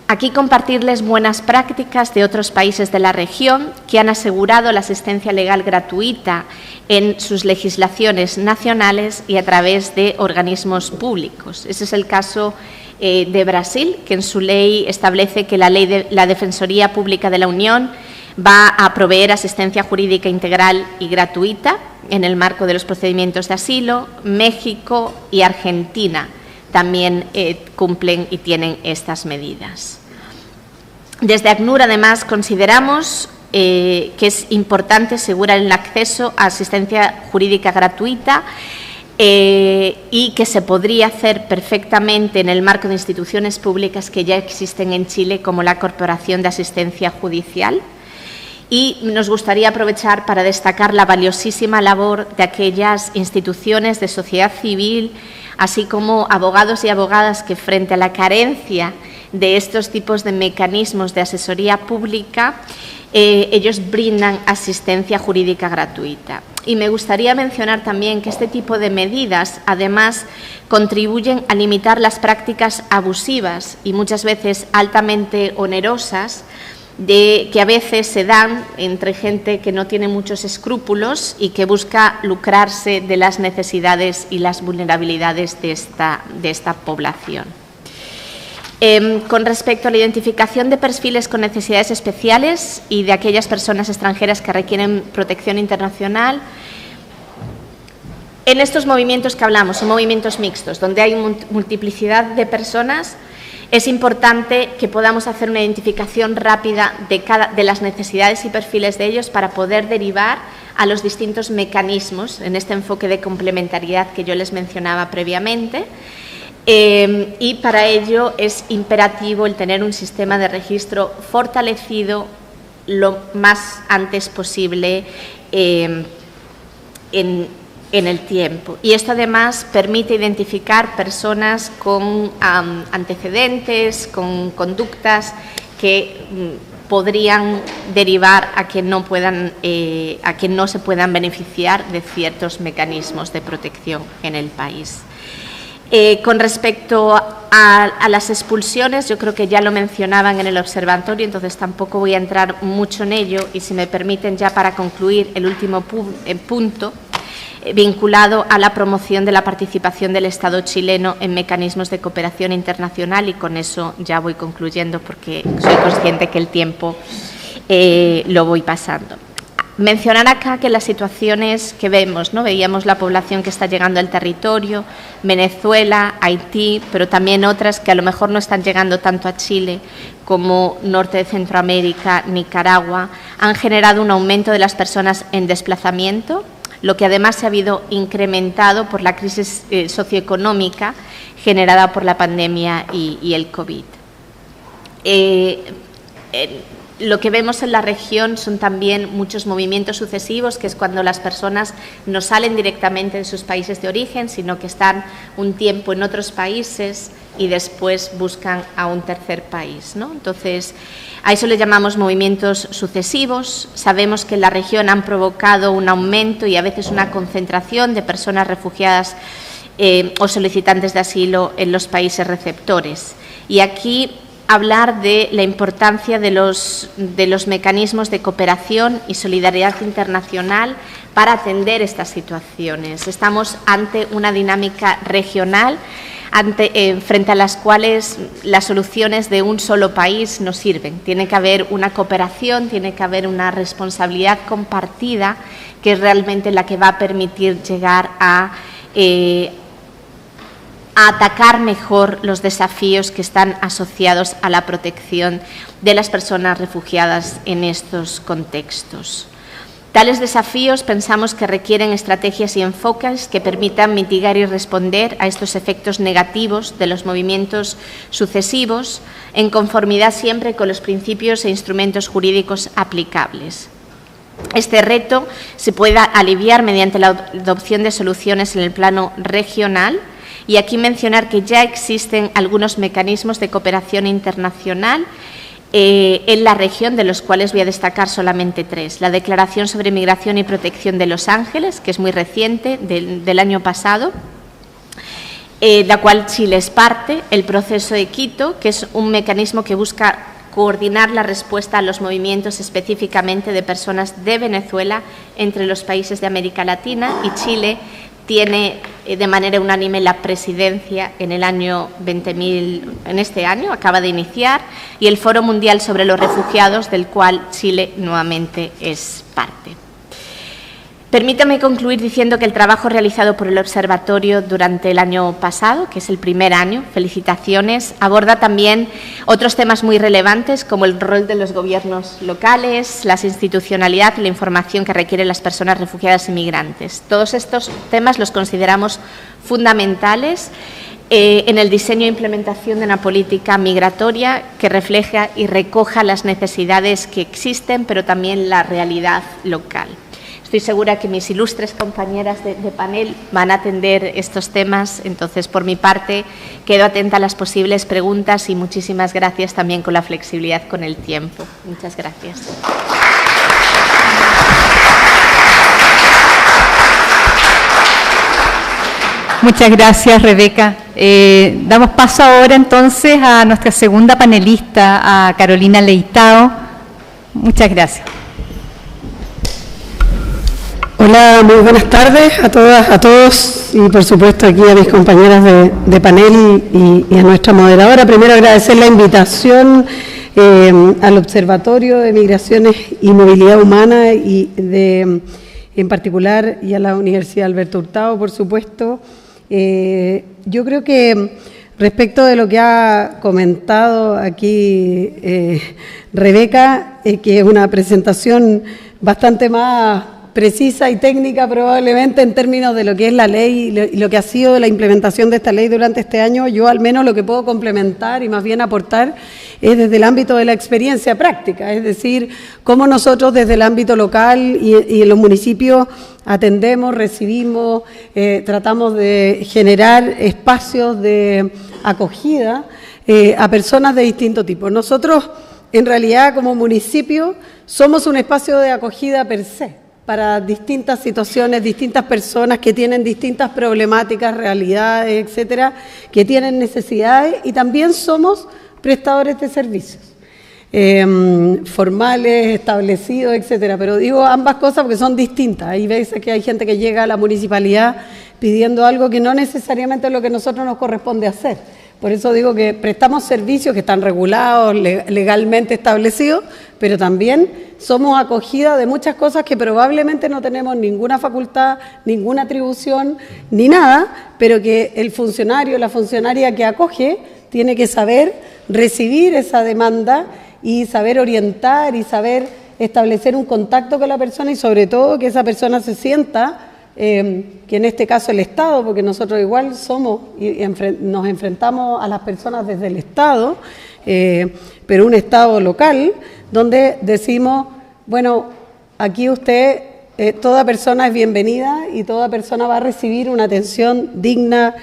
Aquí compartirles buenas prácticas de otros países de la región que han asegurado la asistencia legal gratuita en sus legislaciones nacionales y a través de organismos públicos. Ese es el caso de Brasil, que en su ley establece que la Defensoría Pública de la Unión va a proveer asistencia jurídica integral y gratuita en el marco de los procedimientos de asilo. México y Argentina también cumplen y tienen estas medidas. Desde ACNUR, además, consideramos que es importante asegurar el acceso a asistencia jurídica gratuita y que se podría hacer perfectamente en el marco de instituciones públicas que ya existen en Chile, como la Corporación de Asistencia Judicial. Y nos gustaría aprovechar para destacar la valiosísima labor de aquellas instituciones de sociedad civil, así como abogados y abogadas que, frente a la carencia de estos tipos de mecanismos de asesoría pública, ellos brindan asistencia jurídica gratuita. Y me gustaría mencionar también que este tipo de medidas, además, contribuyen a limitar las prácticas abusivas y muchas veces altamente onerosas que a veces se dan entre gente que no tiene muchos escrúpulos y que busca lucrarse de las necesidades y las vulnerabilidades de esta población. Con respecto a la identificación de perfiles con necesidades especiales y de aquellas personas extranjeras que requieren protección internacional, en estos movimientos que hablamos, son movimientos mixtos, donde hay multiplicidad de personas, es importante que podamos hacer una identificación rápida de las necesidades y perfiles de ellos para poder derivar a los distintos mecanismos en este enfoque de complementariedad que yo les mencionaba previamente. Y para ello es imperativo el tener un sistema de registro fortalecido lo más antes posible en el tiempo. Y esto además permite identificar personas con antecedentes, con conductas que podrían derivar a que no se puedan beneficiar de ciertos mecanismos de protección en el país. Con respecto a las expulsiones, yo creo que ya lo mencionaban en el observatorio, entonces tampoco voy a entrar mucho en ello, y si me permiten, ya para concluir, el último punto vinculado a la promoción de la participación del Estado chileno en mecanismos de cooperación internacional, y con eso ya voy concluyendo porque soy consciente que el tiempo lo voy pasando. Mencionar acá que las situaciones que vemos, ¿no? Veíamos la población que está llegando al territorio, Venezuela, Haití, pero también otras que a lo mejor no están llegando tanto a Chile como norte de Centroamérica, Nicaragua, han generado un aumento de las personas en desplazamiento, lo que además se ha habido incrementado por la crisis socioeconómica generada por la pandemia y el COVID. Lo que vemos en la región son también muchos movimientos sucesivos, que es cuando las personas no salen directamente de sus países de origen, sino que están un tiempo en otros países y después buscan a un tercer país, ¿no? Entonces, a eso le llamamos movimientos sucesivos. Sabemos que en la región han provocado un aumento y a veces una concentración de personas refugiadas o solicitantes de asilo en los países receptores. Y aquí hablar de la importancia de los mecanismos de cooperación y solidaridad internacional para atender estas situaciones. Estamos ante una dinámica regional frente a las cuales las soluciones de un solo país no sirven. Tiene que haber una cooperación, tiene que haber una responsabilidad compartida, que es realmente la que va a permitir llegar a atacar mejor los desafíos que están asociados a la protección de las personas refugiadas en estos contextos. Tales desafíos pensamos que requieren estrategias y enfoques que permitan mitigar y responder a estos efectos negativos de los movimientos sucesivos, en conformidad siempre con los principios e instrumentos jurídicos aplicables. Este reto se puede aliviar mediante la adopción de soluciones en el plano regional Y aquí mencionar que ya existen algunos mecanismos de cooperación internacional en la región, de los cuales voy a destacar solamente 3. La Declaración sobre Migración y Protección de Los Ángeles, que es muy reciente, del año pasado, la cual Chile es parte, el Proceso de Quito, que es un mecanismo que busca coordinar la respuesta a los movimientos específicamente de personas de Venezuela entre los países de América Latina, y Chile tiene de manera unánime la presidencia en el año 20.000, en este año, acaba de iniciar, y el Foro Mundial sobre los Refugiados, del cual Chile nuevamente es parte. Permítame concluir diciendo que el trabajo realizado por el Observatorio durante el año pasado, que es el primer año, felicitaciones, aborda también otros temas muy relevantes como el rol de los gobiernos locales, la institucionalidad y la información que requieren las personas refugiadas y migrantes. Todos estos temas los consideramos fundamentales en el diseño e implementación de una política migratoria que refleja y recoja las necesidades que existen, pero también la realidad local. Estoy segura que mis ilustres compañeras de panel van a atender estos temas, entonces, por mi parte, quedo atenta a las posibles preguntas y muchísimas gracias también con la flexibilidad con el tiempo. Muchas gracias. Muchas gracias, Rebeca. Damos paso ahora entonces a nuestra segunda panelista, a Carolina Leitao. Muchas gracias. Hola, muy buenas tardes a todas, a todos y por supuesto aquí a mis compañeras de panel y a nuestra moderadora. Primero agradecer la invitación al Observatorio de Migraciones y Movilidad Humana en particular y a la Universidad Alberto Hurtado, por supuesto. Yo creo que respecto de lo que ha comentado aquí Rebeca, que es una presentación bastante más precisa y técnica probablemente en términos de lo que es la ley y lo que ha sido la implementación de esta ley durante este año, yo al menos lo que puedo complementar y más bien aportar es desde el ámbito de la experiencia práctica, es decir, cómo nosotros desde el ámbito local y en los municipios atendemos, recibimos, tratamos de generar espacios de acogida a personas de distinto tipo. Nosotros, en realidad, como municipio, somos un espacio de acogida per se, para distintas situaciones, distintas personas que tienen distintas problemáticas, realidades, etcétera, que tienen necesidades, y también somos prestadores de servicios formales, establecidos, etcétera. Pero digo ambas cosas porque son distintas. Hay veces que hay gente que llega a la municipalidad pidiendo algo que no necesariamente es lo que a nosotros nos corresponde hacer. Por eso digo que prestamos servicios que están regulados, legalmente establecidos, pero también somos acogida de muchas cosas que probablemente no tenemos ninguna facultad, ninguna atribución, ni nada, pero que el funcionario, la funcionaria que acoge, tiene que saber recibir esa demanda y saber orientar y saber establecer un contacto con la persona y sobre todo que esa persona se sienta que en este caso el Estado, porque nosotros igual somos y nos enfrentamos a las personas desde el Estado, pero un Estado local, donde decimos, bueno, aquí usted, toda persona es bienvenida y toda persona va a recibir una atención digna,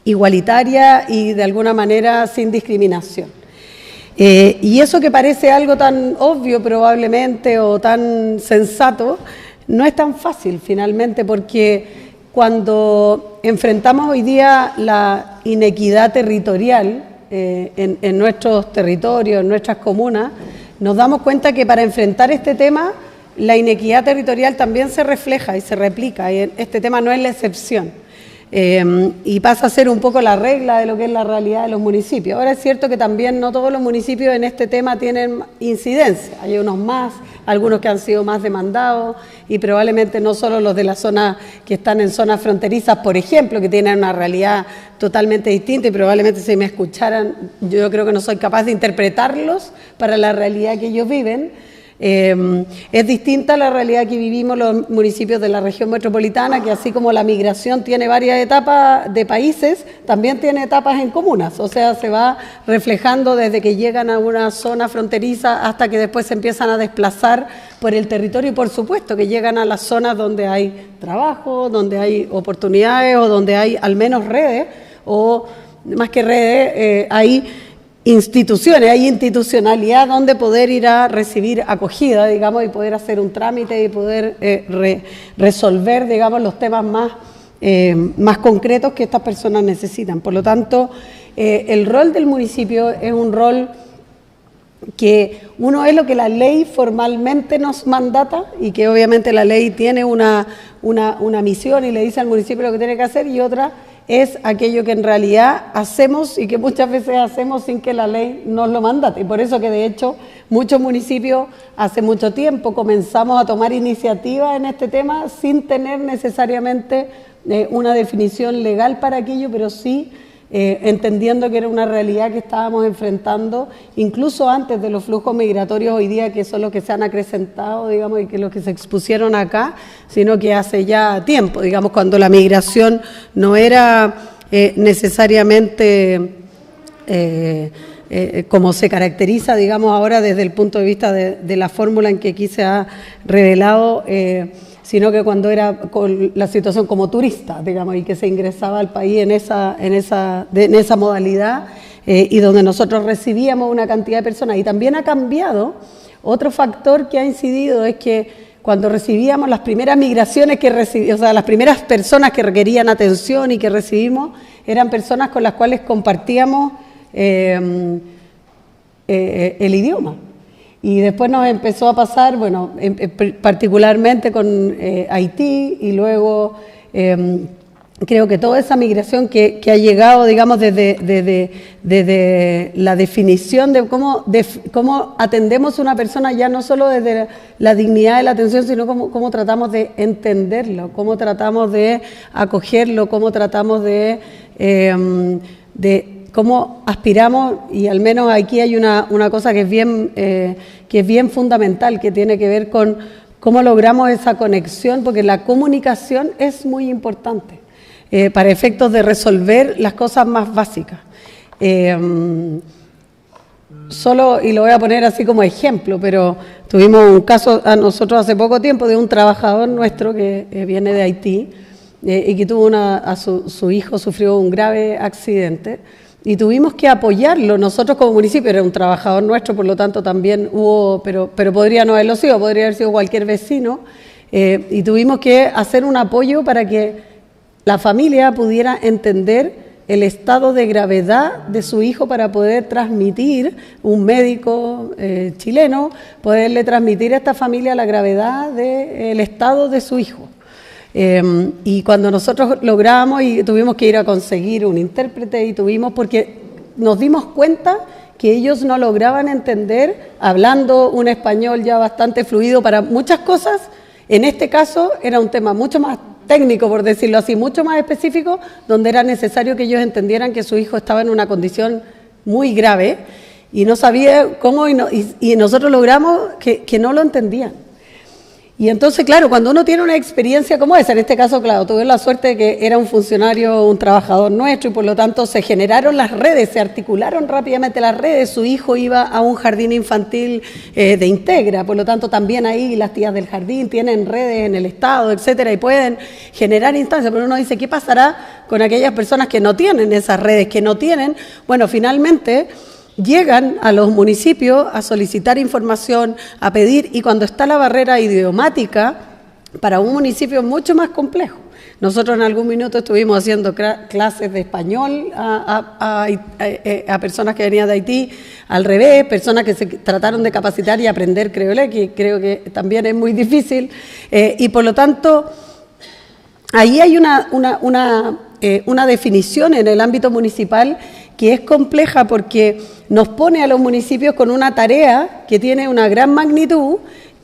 igualitaria y de alguna manera sin discriminación. Y eso que parece algo tan obvio probablemente o tan sensato, no es tan fácil finalmente, porque cuando enfrentamos hoy día la inequidad territorial en nuestros territorios, en nuestras comunas, nos damos cuenta que para enfrentar este tema, la inequidad territorial también se refleja y se replica, y este tema no es la excepción. Y pasa a ser un poco la regla de lo que es la realidad de los municipios. Ahora es cierto que también no todos los municipios en este tema tienen incidencia, hay unos más, algunos que han sido más demandados y probablemente no solo los de la zona que están en zonas fronterizas, por ejemplo, que tienen una realidad totalmente distinta y probablemente si me escucharan yo creo que no soy capaz de interpretarlos para la realidad que ellos viven. Es distinta la realidad que vivimos los municipios de la región metropolitana, que así como la migración tiene varias etapas de países, también tiene etapas en comunas, o sea, se va reflejando desde que llegan a una zona fronteriza hasta que después se empiezan a desplazar por el territorio y por supuesto que llegan a las zonas donde hay trabajo, donde hay oportunidades o donde hay al menos redes o más que redes, hay instituciones, hay institucionalidad donde poder ir a recibir acogida, digamos, y poder hacer un trámite y poder resolver, digamos, los temas más concretos que estas personas necesitan. Por lo tanto, el rol del municipio es un rol que uno es lo que la ley formalmente nos mandata y que obviamente la ley tiene una misión y le dice al municipio lo que tiene que hacer, y otra es aquello que en realidad hacemos y que muchas veces hacemos sin que la ley nos lo mandate. Y por eso que de hecho muchos municipios hace mucho tiempo comenzamos a tomar iniciativa en este tema sin tener necesariamente una definición legal para aquello, pero sí entendiendo que era una realidad que estábamos enfrentando incluso antes de los flujos migratorios hoy día, que son los que se han acrecentado, digamos, y que los que se expusieron acá, sino que hace ya tiempo, digamos, cuando la migración no era necesariamente como se caracteriza, digamos, ahora desde el punto de vista de la fórmula en que aquí se ha revelado, sino que cuando era con la situación como turista, digamos, y que se ingresaba al país en esa modalidad y donde nosotros recibíamos una cantidad de personas. Y también ha cambiado, otro factor que ha incidido es que cuando recibíamos las primeras migraciones o sea, las primeras personas que requerían atención y que recibimos, eran personas con las cuales compartíamos el idioma. Y después nos empezó a pasar, bueno, particularmente con Haití, y luego creo que toda esa migración que ha llegado, digamos, desde la definición de cómo atendemos a una persona, ya no solo desde la dignidad de la atención, sino cómo tratamos de entenderlo, cómo tratamos de acogerlo, cómo tratamos de cómo aspiramos, y al menos aquí hay una cosa que es bien fundamental, que tiene que ver con cómo logramos esa conexión, porque la comunicación es muy importante para efectos de resolver las cosas más básicas. Solo, y lo voy a poner así como ejemplo, pero tuvimos un caso a nosotros hace poco tiempo de un trabajador nuestro que viene de Haití y que tuvo su hijo sufrió un grave accidente. Y tuvimos que apoyarlo, nosotros como municipio, era un trabajador nuestro, por lo tanto también hubo, pero podría no haberlo sido, podría haber sido cualquier vecino, y tuvimos que hacer un apoyo para que la familia pudiera entender el estado de gravedad de su hijo para poder transmitir, un médico chileno, poderle transmitir a esta familia la gravedad del estado de su hijo. Y cuando nosotros logramos y tuvimos que ir a conseguir un intérprete porque nos dimos cuenta que ellos no lograban entender, hablando un español ya bastante fluido para muchas cosas, en este caso era un tema mucho más técnico, por decirlo así, mucho más específico, donde era necesario que ellos entendieran que su hijo estaba en una condición muy grave y no sabía cómo, y nosotros logramos que no lo entendían. Y entonces, claro, cuando uno tiene una experiencia como esa, en este caso, claro, tuve la suerte de que era un funcionario, un trabajador nuestro, y por lo tanto se generaron las redes, se articularon rápidamente las redes. Su hijo iba a un jardín infantil de Integra, por lo tanto también ahí las tías del jardín tienen redes en el estado, etcétera, y pueden generar instancias. Pero uno dice, ¿qué pasará con aquellas personas que no tienen esas redes, que no tienen? Bueno, finalmente llegan a los municipios a solicitar información, a pedir, y cuando está la barrera idiomática, para un municipio es mucho más complejo. Nosotros en algún minuto estuvimos haciendo clases de español a personas que venían de Haití, al revés, personas que se trataron de capacitar y aprender creolé, que creo que también es muy difícil, y por lo tanto, ahí hay una definición en el ámbito municipal que es compleja porque nos pone a los municipios con una tarea que tiene una gran magnitud,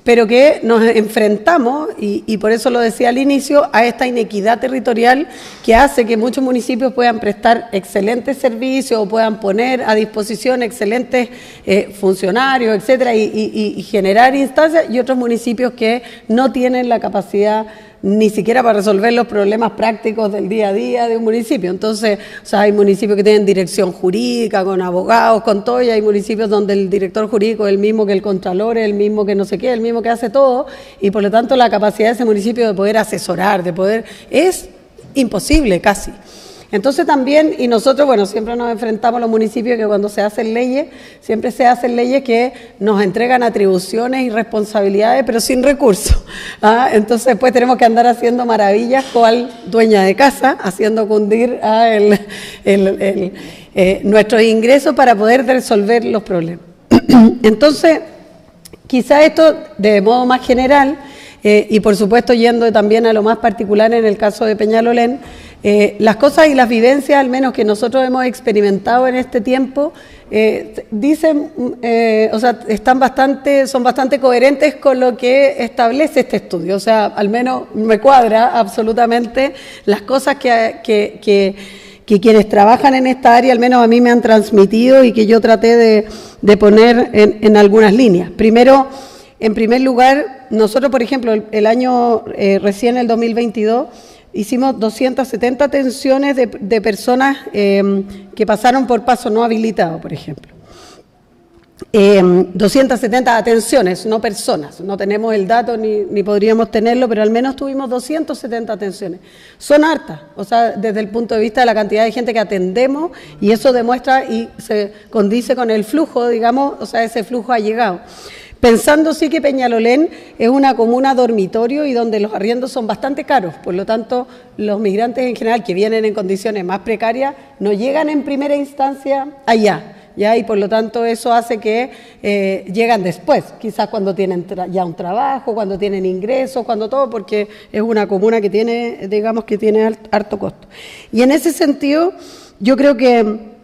pero que nos enfrentamos, y por eso lo decía al inicio, a esta inequidad territorial que hace que muchos municipios puedan prestar excelentes servicios o puedan poner a disposición excelentes funcionarios, etcétera, y generar instancias, y otros municipios que no tienen la capacidad ni siquiera para resolver los problemas prácticos del día a día de un municipio. Entonces, o sea, hay municipios que tienen dirección jurídica, con abogados, con todo, y hay municipios donde el director jurídico es el mismo que el contralor, es el mismo que no sé qué, el mismo que hace todo, y por lo tanto la capacidad de ese municipio de poder asesorar, de poder, es imposible casi. Entonces también, y nosotros, bueno, siempre nos enfrentamos a los municipios que cuando se hacen leyes, siempre se hacen leyes que nos entregan atribuciones y responsabilidades, pero sin recursos. Entonces pues tenemos que andar haciendo maravillas cual dueña de casa, haciendo cundir nuestros ingresos para poder resolver los problemas. Entonces, quizá esto de modo más general, y por supuesto yendo también a lo más particular en el caso de Peñalolén, las cosas y las vivencias, al menos que nosotros hemos experimentado en este tiempo, dicen, o sea, son bastante coherentes con lo que establece este estudio. O sea, al menos me cuadra absolutamente las cosas que quienes trabajan en esta área, al menos a mí me han transmitido y que yo traté de poner en algunas líneas. Primero, en primer lugar, nosotros, por ejemplo, el año recién, el 2022, hicimos 270 atenciones de personas que pasaron por paso no habilitado, por ejemplo. 270 atenciones, no personas. No tenemos el dato ni podríamos tenerlo, pero al menos tuvimos 270 atenciones. Son hartas, o sea, desde el punto de vista de la cantidad de gente que atendemos, y eso demuestra y se condice con el flujo, digamos, o sea, ese flujo ha llegado. Pensando sí que Peñalolén es una comuna dormitorio y donde los arriendos son bastante caros, por lo tanto los migrantes en general que vienen en condiciones más precarias no llegan en primera instancia allá, ¿ya? Y por lo tanto eso hace que llegan después, quizás cuando tienen ya un trabajo, cuando tienen ingresos, cuando todo, porque es una comuna que tiene, digamos que tiene harto costo. Y en ese sentido yo creo que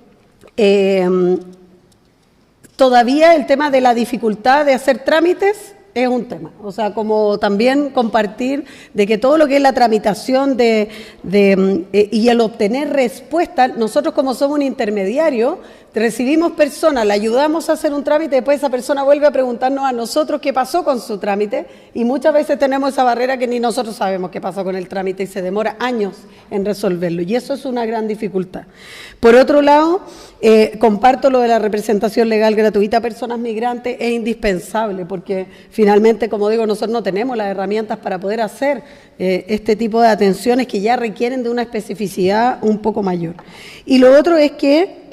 todavía el tema de la dificultad de hacer trámites es un tema, o sea, como también compartir de que todo lo que es la tramitación y el obtener respuestas, nosotros como somos un intermediario, recibimos personas, le ayudamos a hacer un trámite, después esa persona vuelve a preguntarnos a nosotros qué pasó con su trámite, y muchas veces tenemos esa barrera que ni nosotros sabemos qué pasó con el trámite y se demora años en resolverlo, y eso es una gran dificultad. Por otro lado, comparto lo de la representación legal gratuita a personas migrantes, es indispensable, porque finalmente, como digo, nosotros no tenemos las herramientas para poder hacer este tipo de atenciones que ya requieren de una especificidad un poco mayor. Y lo otro es que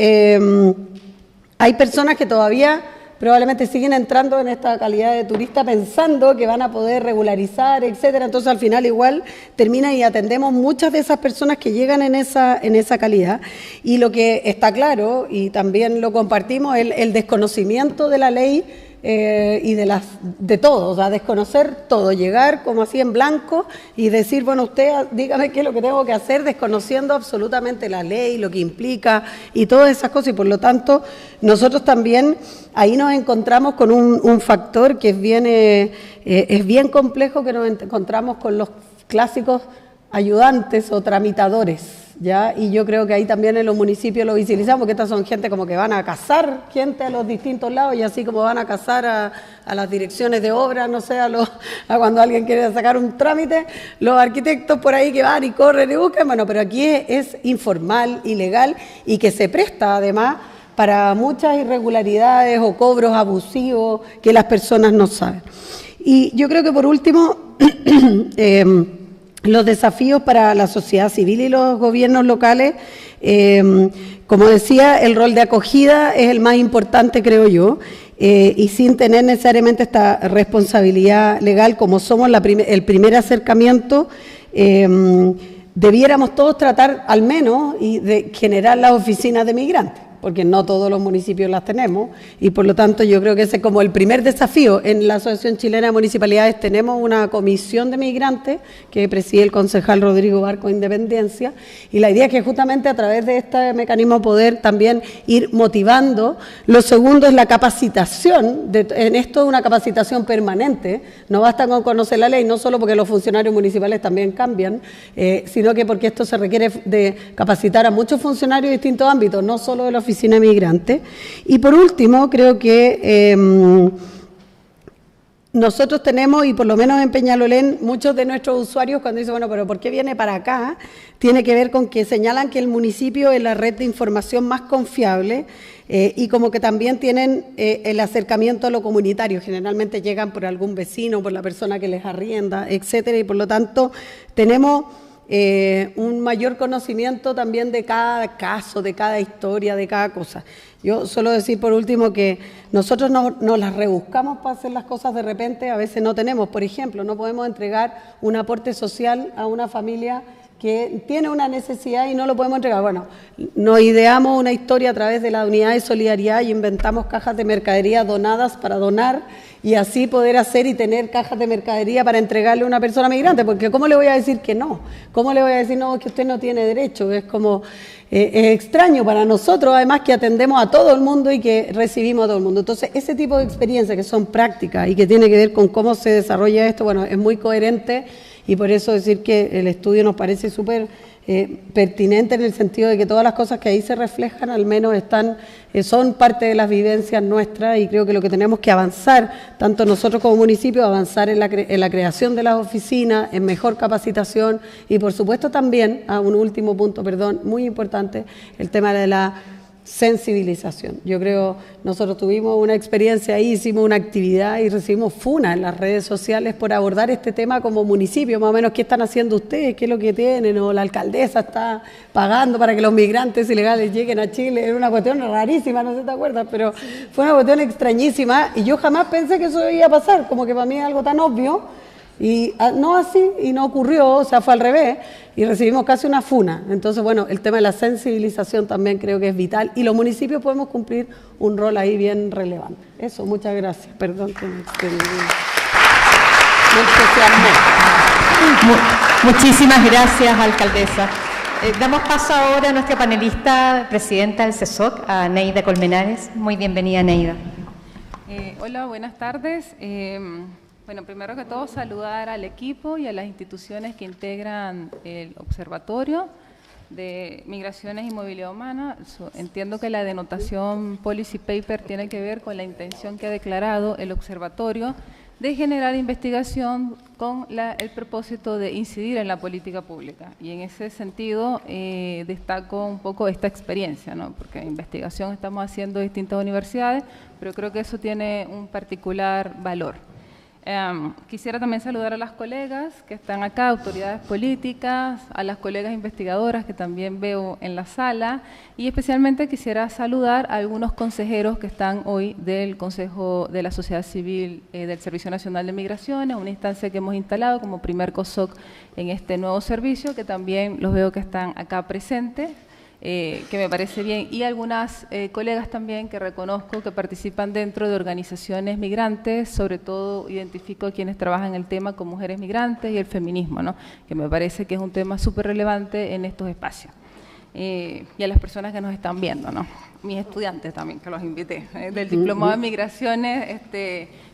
hay personas que todavía probablemente siguen entrando en esta calidad de turista pensando que van a poder regularizar, etcétera. Entonces al final igual termina y atendemos muchas de esas personas que llegan en esa calidad. Y lo que está claro, y también lo compartimos, el desconocimiento de la ley y de todo, o sea, desconocer todo, llegar como así en blanco y decir, bueno, usted dígame qué es lo que tengo que hacer, desconociendo absolutamente la ley, lo que implica y todas esas cosas, y por lo tanto nosotros también ahí nos encontramos con un factor que es bien complejo, que nos encontramos con los clásicos ayudantes o tramitadores, ¿ya? Y yo creo que ahí también en los municipios lo visibilizamos, porque estas son gente como que van a cazar gente a los distintos lados, y así como van a cazar a las direcciones de obra, no sé, a cuando alguien quiere sacar un trámite, los arquitectos por ahí que van y corren y buscan, bueno, pero aquí es informal, ilegal, y que se presta además para muchas irregularidades o cobros abusivos que las personas no saben. Y yo creo que por último, los desafíos para la sociedad civil y los gobiernos locales, como decía, el rol de acogida es el más importante, creo yo, y sin tener necesariamente esta responsabilidad legal, como somos el primer acercamiento, debiéramos todos tratar al menos y de generar las oficinas de migrantes. porque no todos los municipios las tenemos, y por lo tanto yo creo que ese es como el primer desafío. En la Asociación Chilena de Municipalidades tenemos una comisión de migrantes que preside el concejal Rodrigo Barco Independencia, y la idea es que justamente a través de este mecanismo poder también ir motivando. Lo segundo es la capacitación, en esto es una capacitación permanente, no basta con conocer la ley, no solo porque los funcionarios municipales también cambian, sino que porque esto se requiere de capacitar a muchos funcionarios de distintos ámbitos, no solo de la oficina de migrantes. Y por último, creo que nosotros tenemos, y por lo menos en Peñalolén, muchos de nuestros usuarios cuando dicen, bueno, pero ¿por qué viene para acá? Tiene que ver con que señalan que el municipio es la red de información más confiable, y como que también tienen el acercamiento a lo comunitario, generalmente llegan por algún vecino, por la persona que les arrienda, etcétera, y por lo tanto tenemos un mayor conocimiento también de cada caso, de cada historia, de cada cosa. Yo suelo decir por último que nosotros no las rebuscamos para hacer las cosas de repente, a veces no tenemos, por ejemplo, no podemos entregar un aporte social a una familia que tiene una necesidad y no lo podemos entregar. Bueno, nos ideamos una historia a través de la unidad de solidaridad y inventamos cajas de mercadería donadas para donar, y así poder hacer y tener cajas de mercadería para entregarle a una persona migrante, porque ¿cómo le voy a decir que no? ¿Cómo le voy a decir no, que usted no tiene derecho? Es como, es extraño para nosotros, además que atendemos a todo el mundo y que recibimos a todo el mundo. Entonces, ese tipo de experiencias que son prácticas y que tiene que ver con cómo se desarrolla esto, bueno, es muy coherente, y por eso decir que el estudio nos parece súper pertinente en el sentido de que todas las cosas que ahí se reflejan al menos son parte de las vivencias nuestras, y creo que lo que tenemos que avanzar, tanto nosotros como municipio, avanzar en la creación de las oficinas, en mejor capacitación, y por supuesto también, un último punto, perdón, muy importante, el tema de la sensibilización. Yo creo, nosotros tuvimos una experiencia ahí, hicimos una actividad y recibimos funas en las redes sociales por abordar este tema como municipio, más o menos, ¿qué están haciendo ustedes? ¿Qué es lo que tienen? O la alcaldesa está pagando para que los migrantes ilegales lleguen a Chile. Era una cuestión rarísima, no sé si te acuerdas, pero fue una cuestión extrañísima, y yo jamás pensé que eso iba a pasar, como que para mí es algo tan obvio. Y no así, y no ocurrió, o sea, fue al revés, y recibimos casi una funa. Entonces, bueno, el tema de la sensibilización también creo que es vital, y los municipios podemos cumplir un rol ahí bien relevante. Eso, muchas gracias. Perdón que me extendí. Muchísimas gracias, alcaldesa. Damos paso ahora a nuestra panelista, presidenta del CESOC, a Neida Colmenares. Muy bienvenida, Neida. Hola, buenas tardes. Bueno, primero que todo saludar al equipo y a las instituciones que integran el Observatorio de Migraciones y Movilidad Humana. Entiendo que la denotación Policy Paper tiene que ver con la intención que ha declarado el Observatorio de generar investigación con el propósito de incidir en la política pública. Y en ese sentido destaco un poco esta experiencia, ¿no? Porque investigación estamos haciendo en distintas universidades, pero creo que eso tiene un particular valor. Quisiera también saludar a las colegas que están acá, autoridades políticas, a las colegas investigadoras que también veo en la sala, y especialmente quisiera saludar a algunos consejeros que están hoy del Consejo de la Sociedad Civil del Servicio Nacional de Migraciones, una instancia que hemos instalado como primer COSOC en este nuevo servicio, que también los veo que están acá presentes. Que me parece bien, y algunas colegas también que reconozco que participan dentro de organizaciones migrantes, sobre todo identifico a quienes trabajan en el tema con mujeres migrantes y el feminismo, ¿no? Que me parece que es un tema súper relevante en estos espacios. Y a las personas que nos están viendo, ¿no? Mis estudiantes también, que los invité, del Diplomado de Migraciones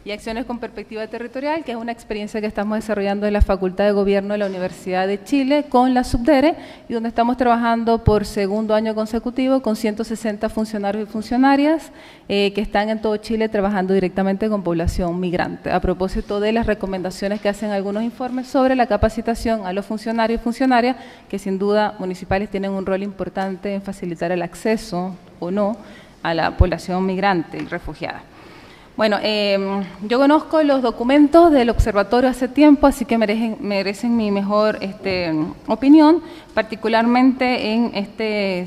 y Acciones con Perspectiva Territorial, que es una experiencia que estamos desarrollando en la Facultad de Gobierno de la Universidad de Chile con la Subdere, y donde estamos trabajando por segundo año consecutivo con 160 funcionarios y funcionarias que están en todo Chile trabajando directamente con población migrante, a propósito de las recomendaciones que hacen algunos informes sobre la capacitación a los funcionarios y funcionarias, que sin duda municipales tienen un rol importante en facilitar el acceso o no a la población migrante y refugiada. Bueno, yo conozco los documentos del observatorio hace tiempo, así que merecen mi mejor opinión, particularmente en este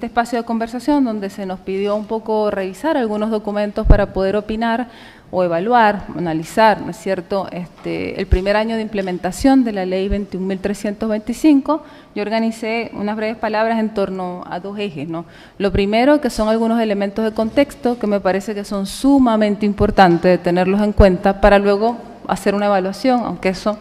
espacio de conversación donde se nos pidió un poco revisar algunos documentos para poder opinar o evaluar, analizar, ¿no es cierto?, el primer año de implementación de la Ley 21.325, yo organicé unas breves palabras en torno a dos ejes, ¿no? Lo primero, que son algunos elementos de contexto que me parece que son sumamente importantes de tenerlos en cuenta para luego hacer una evaluación, aunque eso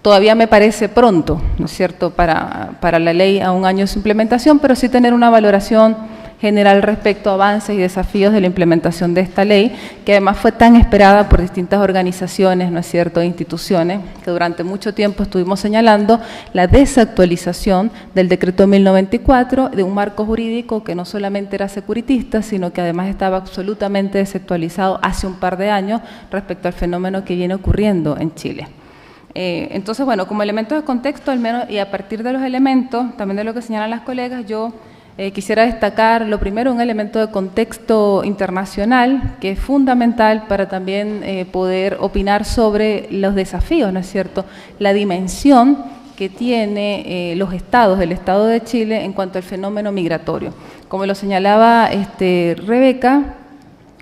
todavía me parece pronto, ¿no es cierto?, para la ley a un año de su implementación, pero sí tener una valoración general respecto a avances y desafíos de la implementación de esta ley, que además fue tan esperada por distintas organizaciones, ¿no es cierto?, e instituciones, que durante mucho tiempo estuvimos señalando la desactualización del decreto 1094, de un marco jurídico que no solamente era securitista, sino que además estaba absolutamente desactualizado hace un par de años respecto al fenómeno que viene ocurriendo en Chile. Entonces, bueno, como elementos de contexto, al menos, y a partir de los elementos, también de lo que señalan las colegas, yo quisiera destacar, lo primero, un elemento de contexto internacional que es fundamental para también poder opinar sobre los desafíos, ¿no es cierto?, la dimensión que tiene los estados, el Estado de Chile en cuanto al fenómeno migratorio. Como lo señalaba Rebeca,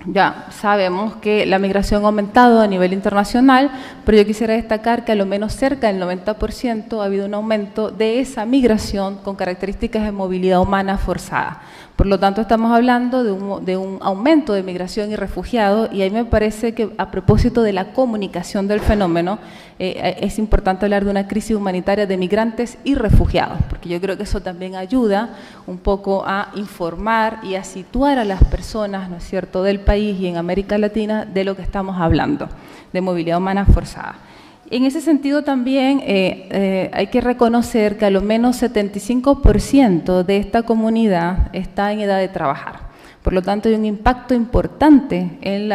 ya sabemos que la migración ha aumentado a nivel internacional, pero yo quisiera destacar que a lo menos cerca del 90% ha habido un aumento de esa migración con características de movilidad humana forzada. Por lo tanto, estamos hablando de un aumento de migración y refugiados, y ahí me parece que a propósito de la comunicación del fenómeno, es importante hablar de una crisis humanitaria de migrantes y refugiados, porque yo creo que eso también ayuda un poco a informar y a situar a las personas, ¿no es cierto?, del país y en América Latina de lo que estamos hablando, de movilidad humana forzada. En ese sentido también hay que reconocer que a lo menos 75% de esta comunidad está en edad de trabajar. Por lo tanto, hay un impacto importante en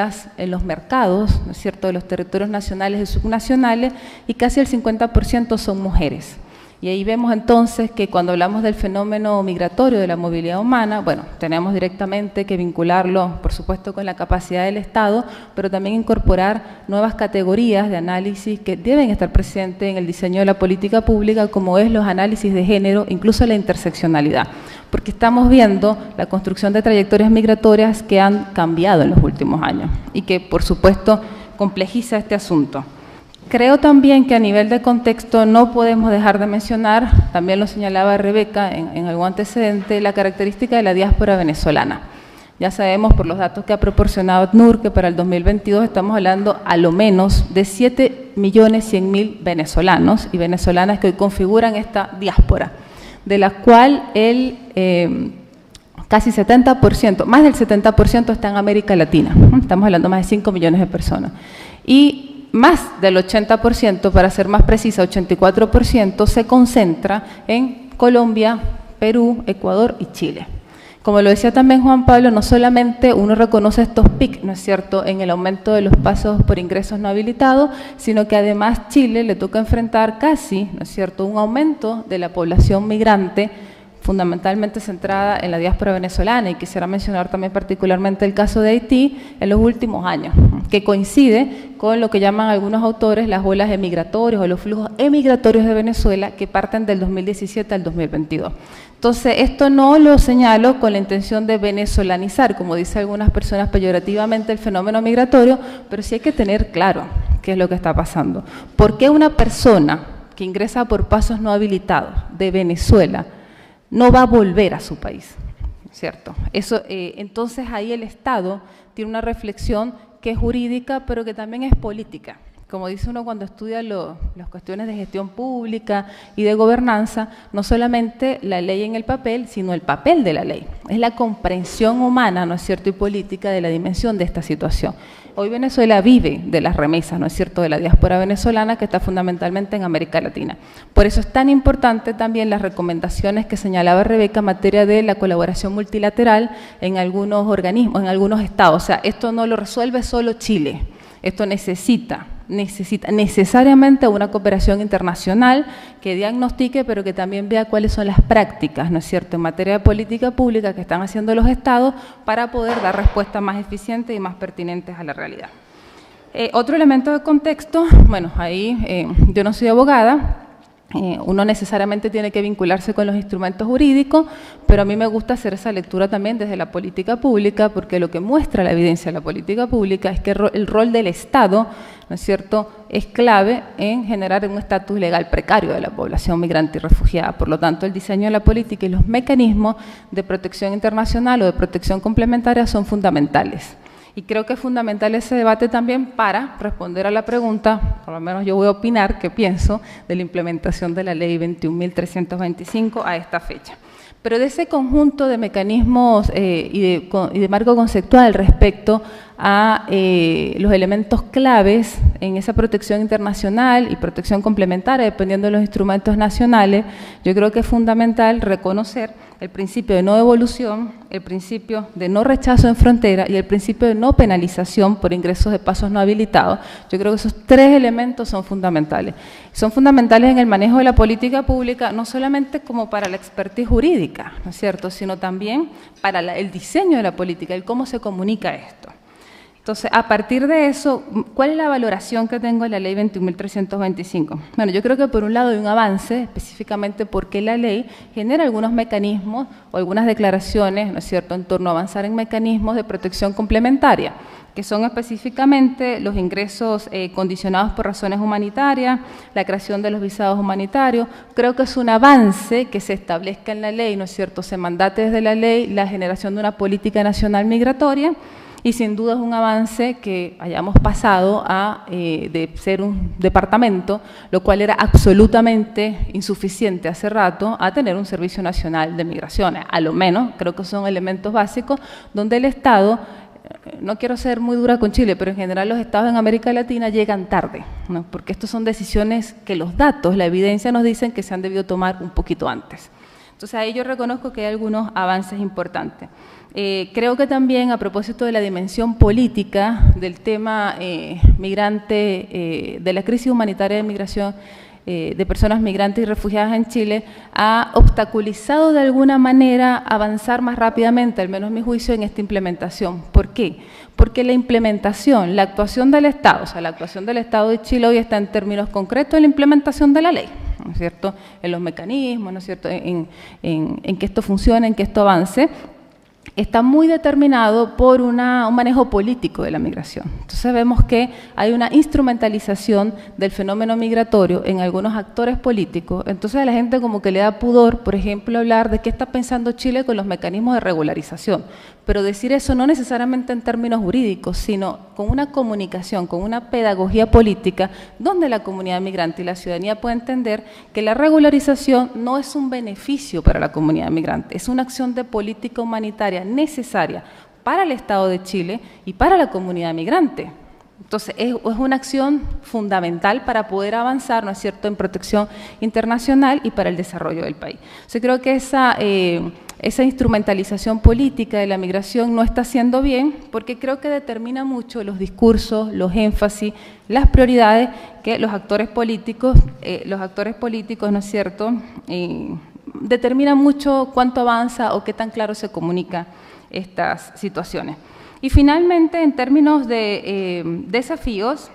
los mercados, ¿no es cierto?, de los territorios nacionales y subnacionales, y casi el 50% son mujeres. Y ahí vemos entonces que cuando hablamos del fenómeno migratorio de la movilidad humana, bueno, tenemos directamente que vincularlo, por supuesto, con la capacidad del Estado, pero también incorporar nuevas categorías de análisis que deben estar presentes en el diseño de la política pública, como es los análisis de género, incluso la interseccionalidad, porque estamos viendo la construcción de trayectorias migratorias que han cambiado en los últimos años y que, por supuesto, complejiza este asunto. Creo también que a nivel de contexto no podemos dejar de mencionar, también lo señalaba Rebeca en algún antecedente, la característica de la diáspora venezolana. Ya sabemos por los datos que ha proporcionado ACNUR que para el 2022 estamos hablando a lo menos de 7.100.000 venezolanos y venezolanas que hoy configuran esta diáspora, de la cual casi 70%, más del 70% está en América Latina. Estamos hablando de más de 5 millones de personas. Y más del 80%, para ser más precisa, 84%, se concentra en Colombia, Perú, Ecuador y Chile. Como lo decía también Juan Pablo, no solamente uno reconoce estos PIC, ¿no es cierto?, en el aumento de los pasos por ingresos no habilitados, sino que además Chile le toca enfrentar casi, ¿no es cierto?, un aumento de la población migrante, fundamentalmente centrada en la diáspora venezolana, y quisiera mencionar también particularmente el caso de Haití en los últimos años, que coincide con lo que llaman algunos autores las olas emigratorias o los flujos emigratorios de Venezuela que parten del 2017 al 2022. Entonces, esto no lo señalo con la intención de venezolanizar, como dicen algunas personas peyorativamente, el fenómeno migratorio, pero sí hay que tener claro qué es lo que está pasando. ¿Por qué una persona que ingresa por pasos no habilitados de Venezuela no va a volver a su país, ¿cierto? Eso, entonces ahí el Estado tiene una reflexión que es jurídica, pero que también es política. Como dice uno cuando estudia las cuestiones de gestión pública y de gobernanza, no solamente la ley en el papel, sino el papel de la ley. Es la comprensión humana, ¿no es cierto?, y política de la dimensión de esta situación. Hoy Venezuela vive de las remesas, ¿no es cierto?, de la diáspora venezolana, que está fundamentalmente en América Latina. Por eso es tan importante también las recomendaciones que señalaba Rebeca en materia de la colaboración multilateral en algunos organismos, en algunos estados. O sea, esto no lo resuelve solo Chile, esto necesita necesariamente una cooperación internacional que diagnostique, pero que también vea cuáles son las prácticas, ¿no es cierto?, en materia de política pública que están haciendo los estados para poder dar respuestas más eficientes y más pertinentes a la realidad. Otro elemento de contexto, bueno, ahí yo no soy abogada, Uno necesariamente tiene que vincularse con los instrumentos jurídicos, pero a mí me gusta hacer esa lectura también desde la política pública, porque lo que muestra la evidencia de la política pública es que el rol del Estado, ¿no es cierto?, es clave en generar un estatus legal precario de la población migrante y refugiada. Por lo tanto, el diseño de la política y los mecanismos de protección internacional o de protección complementaria son fundamentales. Y creo que es fundamental ese debate también para responder a la pregunta, por lo menos yo voy a opinar, qué pienso de la implementación de la Ley 21.325 a esta fecha. Pero de ese conjunto de mecanismos y de marco conceptual respecto a los elementos claves en esa protección internacional y protección complementaria, dependiendo de los instrumentos nacionales, yo creo que es fundamental reconocer el principio de no devolución, el principio de no rechazo en frontera y el principio de no penalización por ingresos de pasos no habilitados. Yo creo que esos tres elementos son fundamentales. Son fundamentales en el manejo de la política pública, no solamente como para la expertise jurídica, ¿no es cierto?, sino también para el diseño de la política, el cómo se comunica esto. Entonces, a partir de eso, ¿cuál es la valoración que tengo de la Ley 21.325? Bueno, yo creo que por un lado hay un avance, específicamente porque la ley genera algunos mecanismos o algunas declaraciones, ¿no es cierto?, en torno a avanzar en mecanismos de protección complementaria, que son específicamente los ingresos condicionados por razones humanitarias, la creación de los visados humanitarios. Creo que es un avance que se establezca en la ley, ¿no es cierto?, se mandate desde la ley la generación de una política nacional migratoria. Y sin duda es un avance que hayamos pasado de ser un departamento, lo cual era absolutamente insuficiente hace rato, a tener un Servicio Nacional de Migraciones. A lo menos, creo que son elementos básicos donde el Estado, no quiero ser muy dura con Chile, pero en general los estados en América Latina llegan tarde, ¿no?, porque estas son decisiones que los datos, la evidencia nos dicen que se han debido tomar un poquito antes. Entonces ahí yo reconozco que hay algunos avances importantes. Creo que también, a propósito de la dimensión política del tema migrante, de la crisis humanitaria de migración de personas migrantes y refugiadas en Chile, ha obstaculizado de alguna manera avanzar más rápidamente, al menos a mi juicio, en esta implementación. ¿Por qué? Porque la implementación, la actuación del Estado, o sea, la actuación del Estado de Chile hoy está en términos concretos en la implementación de la ley, ¿no es cierto?, en los mecanismos, ¿no es cierto?, en que esto funcione, en que esto avance, está muy determinado por un manejo político de la migración. Entonces vemos que hay una instrumentalización del fenómeno migratorio en algunos actores políticos. Entonces a la gente como que le da pudor, por ejemplo, hablar de qué está pensando Chile con los mecanismos de regularización. Pero decir eso no necesariamente en términos jurídicos, sino con una comunicación, con una pedagogía política, donde la comunidad migrante y la ciudadanía puede entender que la regularización no es un beneficio para la comunidad migrante, es una acción de política humanitaria necesaria para el Estado de Chile y para la comunidad migrante. Entonces, es una acción fundamental para poder avanzar, ¿no es cierto?, en protección internacional y para el desarrollo del país. Yo creo que esa instrumentalización política de la migración no está haciendo bien, porque creo que determina mucho los discursos, los énfasis, las prioridades que los actores políticos, ¿no es cierto?, determinan mucho cuánto avanza o qué tan claro se comunica estas situaciones. Y finalmente, en términos de desafíos,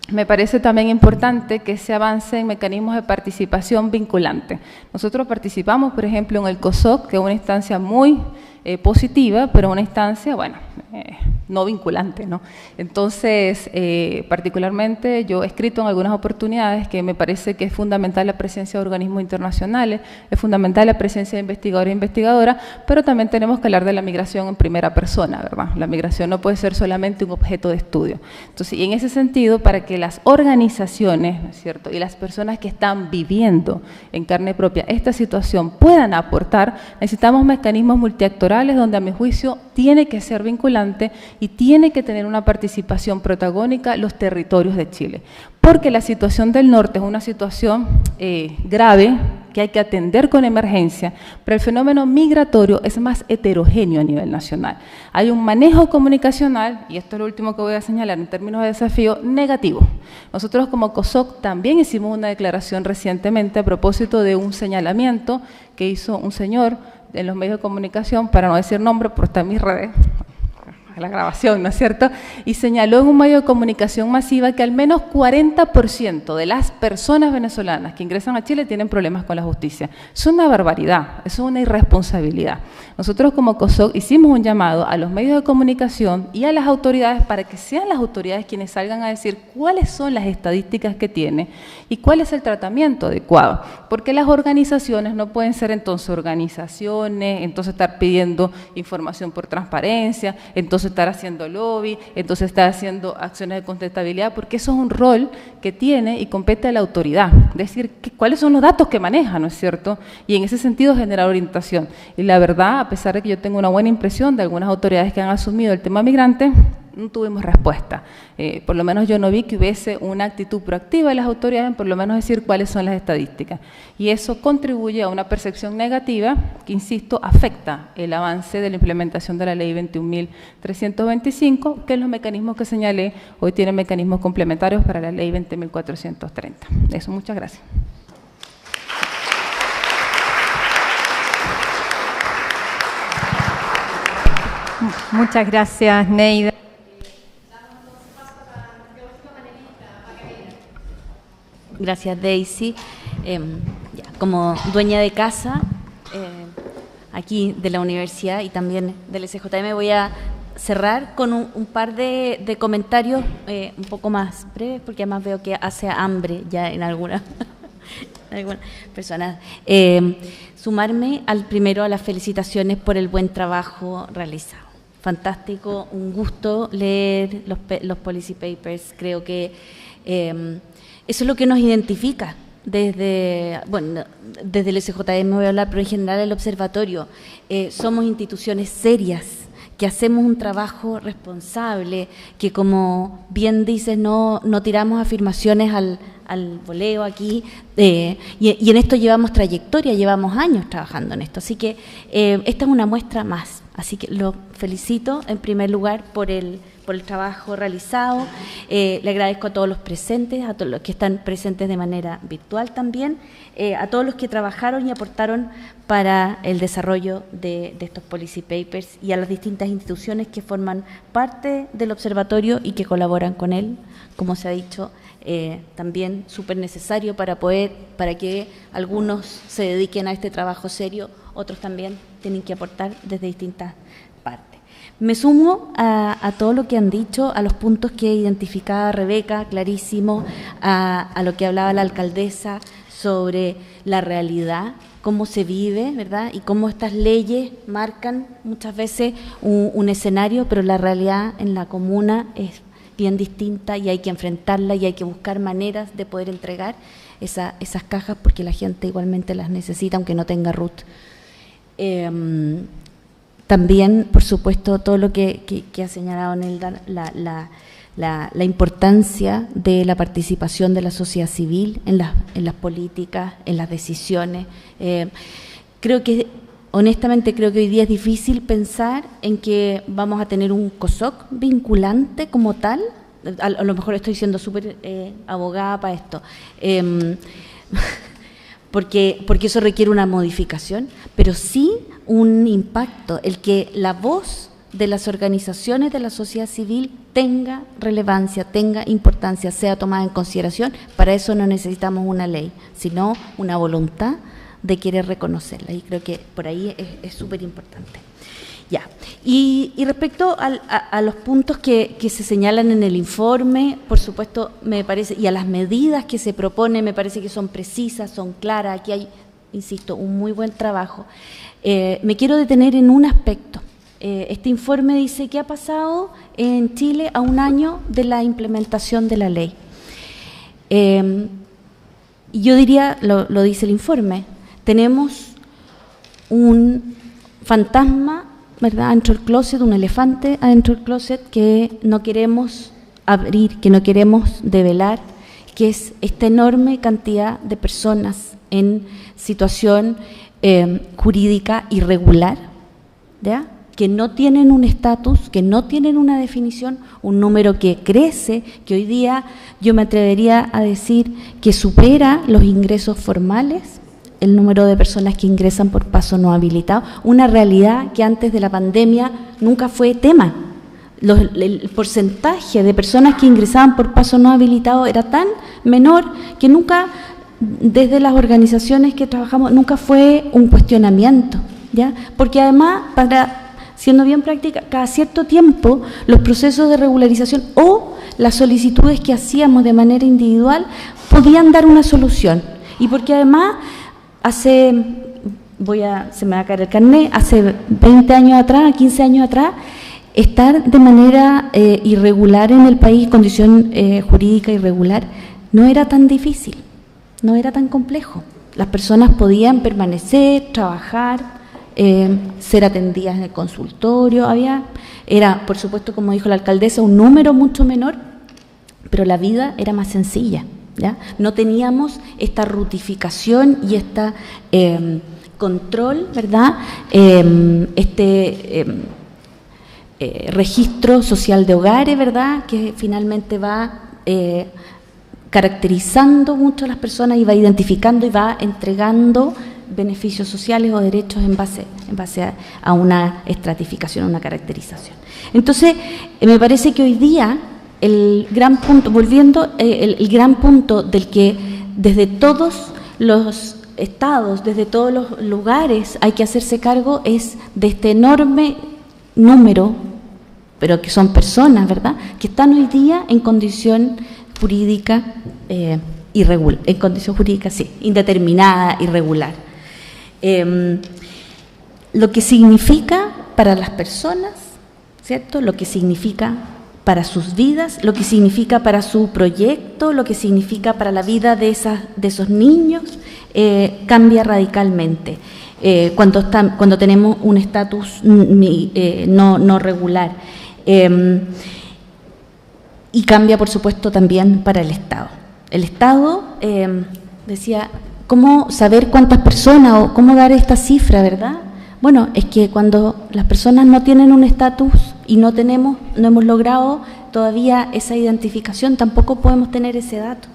me parece también importante que se avance en mecanismos de participación vinculante. Nosotros participamos, por ejemplo, en el COSOC, que es una instancia muy positiva, pero una instancia, bueno, no vinculante, ¿no? Entonces, particularmente yo he escrito en algunas oportunidades que me parece que es fundamental la presencia de organismos internacionales, es fundamental la presencia de investigadores e investigadoras, pero también tenemos que hablar de la migración en primera persona, ¿verdad? La migración no puede ser solamente un objeto de estudio. Entonces, y en ese sentido, para que las organizaciones, ¿no es cierto?, y las personas que están viviendo en carne propia esta situación puedan aportar, necesitamos mecanismos multiactorales donde, a mi juicio, tiene que ser vinculante y tiene que tener una participación protagónica los territorios de Chile. Porque la situación del norte es una situación grave que hay que atender con emergencia, pero el fenómeno migratorio es más heterogéneo a nivel nacional. Hay un manejo comunicacional, y esto es lo último que voy a señalar en términos de desafío, negativo. Nosotros como COSOC también hicimos una declaración recientemente a propósito de un señalamiento que hizo un señor en los medios de comunicación, para no decir nombre, pero está en mis redes, la grabación, ¿no es cierto? Y señaló en un medio de comunicación masiva que al menos 40% de las personas venezolanas que ingresan a Chile tienen problemas con la justicia. Es una barbaridad, es una irresponsabilidad. Nosotros como COSOC hicimos un llamado a los medios de comunicación y a las autoridades para que sean las autoridades quienes salgan a decir cuáles son las estadísticas que tiene y cuál es el tratamiento adecuado. Porque las organizaciones no pueden ser entonces organizaciones, entonces estar pidiendo información por transparencia, entonces estar haciendo lobby, entonces estar haciendo acciones de contestabilidad, porque eso es un rol que tiene y compete a la autoridad, decir cuáles son los datos que maneja, ¿no es cierto? Y en ese sentido generar orientación. Y la verdad, a pesar de que yo tengo una buena impresión de algunas autoridades que han asumido el tema migrante, no tuvimos respuesta. Por lo menos yo no vi que hubiese una actitud proactiva de las autoridades en por lo menos decir cuáles son las estadísticas. Y eso contribuye a una percepción negativa que, insisto, afecta el avance de la implementación de la Ley 21.325, que los mecanismos que señalé hoy tienen mecanismos complementarios para la Ley 20.430. Eso, muchas gracias. Muchas gracias, Neida. Gracias, Daisy. Como dueña de casa aquí de la universidad y también del SJM, voy a cerrar con un par de comentarios un poco más breves, porque además veo que hace hambre ya en algunas personas. Sumarme primero a las felicitaciones por el buen trabajo realizado. Fantástico, un gusto leer los policy papers. Creo que eso es lo que nos identifica desde el SJM, voy a hablar, pero en general el observatorio. Somos instituciones serias, que hacemos un trabajo responsable, que como bien dices, no tiramos afirmaciones al voleo aquí, y en esto llevamos trayectoria, llevamos años trabajando en esto, así que esta es una muestra más, así que lo felicito en primer lugar por el trabajo realizado. Le agradezco a todos los presentes, a todos los que están presentes de manera virtual también, a todos los que trabajaron y aportaron para el desarrollo de estos policy papers y a las distintas instituciones que forman parte del observatorio y que colaboran con él, como se ha dicho, también súper necesario para que algunos se dediquen a este trabajo serio, otros también tienen que aportar desde distintas partes. Me sumo a todo lo que han dicho, a los puntos que identificaba Rebeca, clarísimo, a lo que hablaba la alcaldesa sobre la realidad, cómo se vive, ¿verdad? Y cómo estas leyes marcan muchas veces un escenario, pero la realidad en la comuna es bien distinta y hay que enfrentarla y hay que buscar maneras de poder entregar esas cajas porque la gente igualmente las necesita, aunque no tenga RUT. También, por supuesto, todo lo que ha señalado Nelda, la importancia de la participación de la sociedad civil en las políticas, en las decisiones. Honestamente, creo que hoy día es difícil pensar en que vamos a tener un COSOC vinculante como tal. A lo mejor estoy siendo súper abogada para esto. Porque eso requiere una modificación, pero sí un impacto, el que la voz de las organizaciones de la sociedad civil tenga relevancia, tenga importancia, sea tomada en consideración. Para eso no necesitamos una ley, sino una voluntad de querer reconocerla, y creo que por ahí es súper importante. Ya. Y respecto a los puntos que se señalan en el informe, por supuesto, me parece, y a las medidas que se proponen, me parece que son precisas, son claras. Aquí hay, insisto, un muy buen trabajo. Me quiero detener en un aspecto. Este informe dice qué ha pasado en Chile a un año de la implementación de la ley. Y yo diría, lo dice el informe, tenemos un fantasma, ¿verdad?, adentro del closet, un elefante adentro del closet que no queremos abrir, que no queremos develar, que es esta enorme cantidad de personas en situación jurídica irregular, ¿ya?, que no tienen un estatus, que no tienen una definición, un número que crece, que hoy día yo me atrevería a decir que supera los ingresos formales, el número de personas que ingresan por paso no habilitado, una realidad que antes de la pandemia nunca fue tema. el porcentaje de personas que ingresaban por paso no habilitado era tan menor que nunca, desde las organizaciones que trabajamos, nunca fue un cuestionamiento, ¿ya? Porque además, siendo bien práctica, cada cierto tiempo los procesos de regularización o las solicitudes que hacíamos de manera individual podían dar una solución. Y porque además, se me va a caer el carnet, hace 20 años atrás, 15 años atrás, estar de manera irregular en el país, condición jurídica irregular, no era tan difícil, no era tan complejo. Las personas podían permanecer, trabajar, ser atendidas en el consultorio, era, por supuesto, como dijo la alcaldesa, un número mucho menor, pero la vida era más sencilla, ¿ya? No teníamos esta rutificación y esta control, ¿verdad? Registro social de hogares, ¿verdad?, que finalmente va caracterizando mucho a las personas y va identificando y va entregando beneficios sociales o derechos en base a una estratificación, una caracterización. Entonces, me parece que hoy día el gran punto, el gran punto del que desde todos los estados, desde todos los lugares hay que hacerse cargo es de este enorme número, pero que son personas, ¿verdad?, que están hoy día en condición jurídica irregular, en condición jurídica, sí, indeterminada, irregular. Lo que significa para las personas, ¿cierto?, lo que significa para sus vidas, lo que significa para su proyecto, lo que significa para la vida de esos niños, cambia radicalmente. Cuando tenemos un estatus no regular. Y cambia, por supuesto, también para el Estado. El Estado, decía, ¿cómo saber cuántas personas o cómo dar esta cifra, verdad? Bueno, es que cuando las personas no tienen un estatus y no hemos logrado todavía esa identificación, tampoco podemos tener ese dato.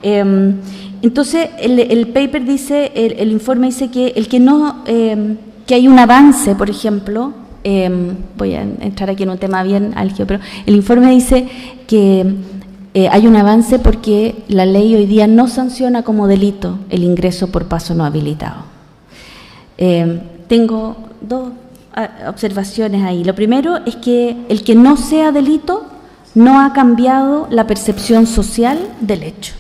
Entonces, el paper dice, el informe dice que que hay un avance, por ejemplo. Voy a entrar aquí en un tema bien álgido, pero el informe dice que hay un avance porque la ley hoy día no sanciona como delito el ingreso por paso no habilitado. Tengo dos observaciones ahí. Lo primero es que el que no sea delito no ha cambiado la percepción social del hecho,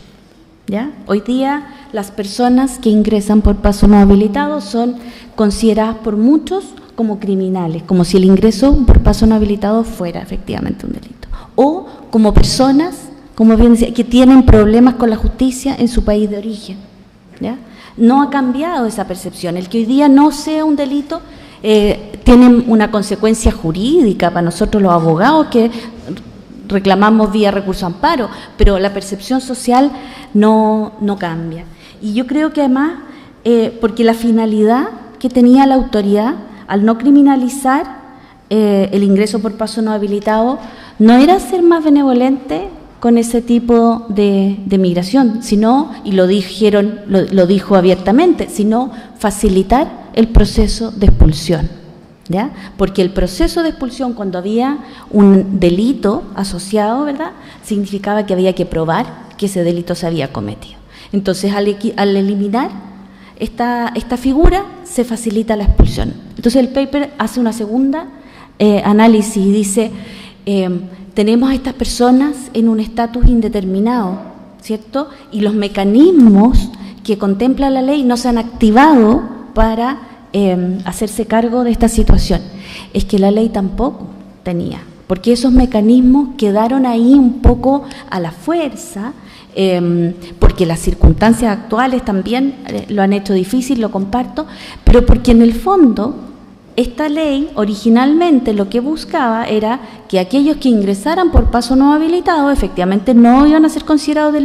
¿ya? Hoy día las personas que ingresan por paso no habilitado son consideradas por muchos como criminales, como si el ingreso por paso no habilitado fuera efectivamente un delito, o como personas, como bien decía, que tienen problemas con la justicia en su país de origen, ¿ya? No ha cambiado esa percepción. El que hoy día no sea un delito tiene una consecuencia jurídica para nosotros los abogados que reclamamos vía recurso amparo, pero la percepción social no cambia. Y yo creo que además, porque la finalidad que tenía la autoridad al no criminalizar el ingreso por paso no habilitado, no era ser más benevolente con ese tipo de migración, sino, y lo dijo abiertamente, sino facilitar el proceso de expulsión, ¿ya? Porque el proceso de expulsión, cuando había un delito asociado, ¿verdad?, significaba que había que probar que ese delito se había cometido. Entonces, al eliminar esta figura, se facilita la expulsión. Entonces, el paper hace una segunda análisis y dice, tenemos a estas personas en un estatus indeterminado, ¿cierto? Y los mecanismos que contempla la ley no se han activado para hacerse cargo de esta situación. Es que la ley tampoco tenía, porque esos mecanismos quedaron ahí un poco a la fuerza, porque las circunstancias actuales también lo han hecho difícil, lo comparto, pero porque en el fondo esta ley originalmente lo que buscaba era que aquellos que ingresaran por paso no habilitado efectivamente no iban a ser considerados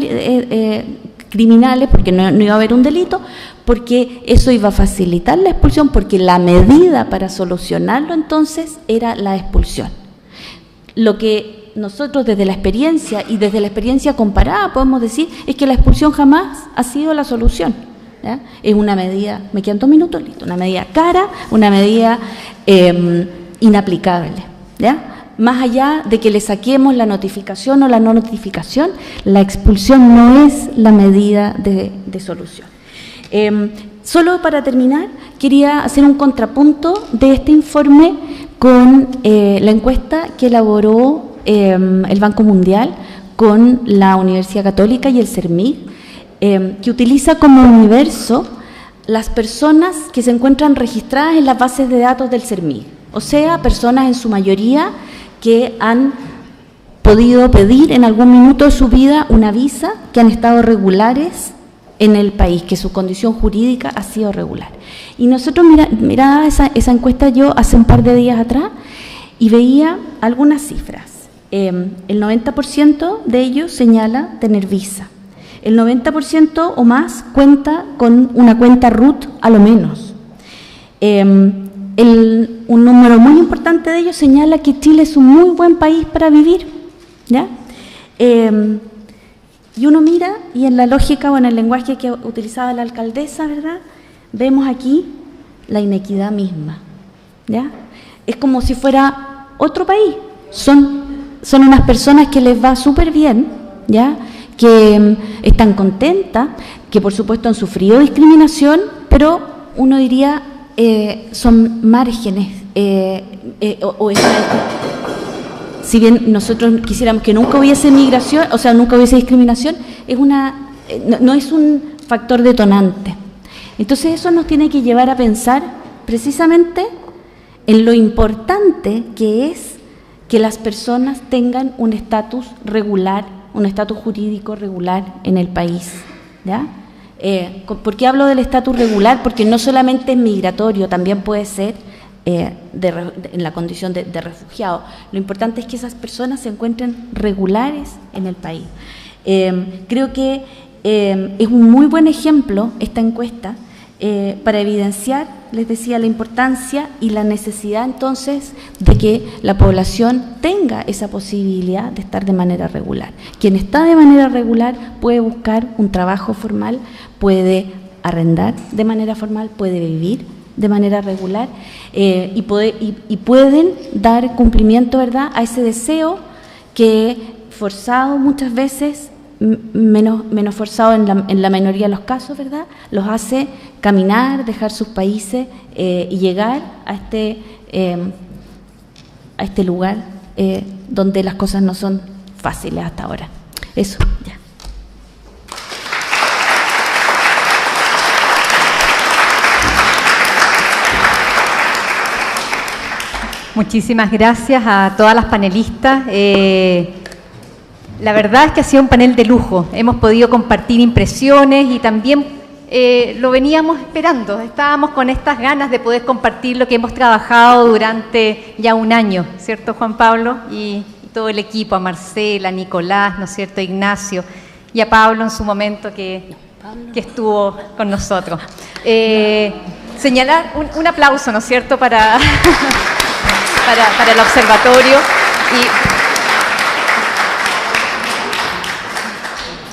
criminales, porque no iba a haber un delito, porque eso iba a facilitar la expulsión, porque la medida para solucionarlo entonces era la expulsión. Lo que nosotros desde la experiencia y desde la experiencia comparada podemos decir es que la expulsión jamás ha sido la solución, ¿ya? Es una medida, me quedan 2 minutos, listo, una medida cara, una medida inaplicable, ¿ya? más allá de que le saquemos la notificación o la no notificación, la expulsión no es la medida de solución. Solo para terminar, quería hacer un contrapunto de este informe con la encuesta que elaboró el Banco Mundial con la Universidad Católica y el CERMIG, que utiliza como universo las personas que se encuentran registradas en las bases de datos del CERMIG, o sea, personas en su mayoría que han podido pedir en algún minuto de su vida una visa, que han estado regulares en el país, que su condición jurídica ha sido regular. Y nosotros miraba esa encuesta yo hace un par de días atrás y veía algunas cifras. El 90% de ellos señala tener visa. El 90% o más cuenta con una cuenta RUT a lo menos. Un número muy importante de ellos señala que Chile es un muy buen país para vivir, ¿ya? Y uno mira, y en la lógica o en el lenguaje que utilizaba la alcaldesa, ¿verdad?, vemos aquí la inequidad misma, ¿ya? Es como si fuera otro país. Son unas personas que les va súper bien, ¿ya?, que están contentas, que por supuesto han sufrido discriminación, pero uno diría son márgenes, si bien nosotros quisiéramos que nunca hubiese migración, o sea, nunca hubiese discriminación, no es un factor detonante. Entonces eso nos tiene que llevar a pensar precisamente en lo importante que es que las personas tengan un estatus regular, un estatus jurídico regular en el país, ¿ya? ¿Por qué hablo del estatus regular? Porque no solamente es migratorio, también puede ser en la condición de refugiado. Lo importante es que esas personas se encuentren regulares en el país. Creo que es un muy buen ejemplo esta encuesta para evidenciar, les decía, la importancia y la necesidad entonces de que la población tenga esa posibilidad de estar de manera regular. Quien está de manera regular puede buscar un trabajo formal, puede arrendar de manera formal, puede vivir de manera regular y pueden dar cumplimiento, ¿verdad?, a ese deseo que forzado muchas veces, menos forzado en la mayoría de los casos, ¿verdad?, los hace caminar, dejar sus países y llegar a este lugar donde las cosas no son fáciles hasta ahora. Eso, ya. Muchísimas gracias a todas las panelistas. La verdad es que ha sido un panel de lujo. Hemos podido compartir impresiones y también lo veníamos esperando. Estábamos con estas ganas de poder compartir lo que hemos trabajado durante ya un año, ¿cierto, Juan Pablo? Y todo el equipo, a Marcela, a Nicolás, ¿no es cierto?, a Ignacio y a Pablo en su momento que estuvo con nosotros. Señalar un aplauso, ¿no es cierto?, para el observatorio.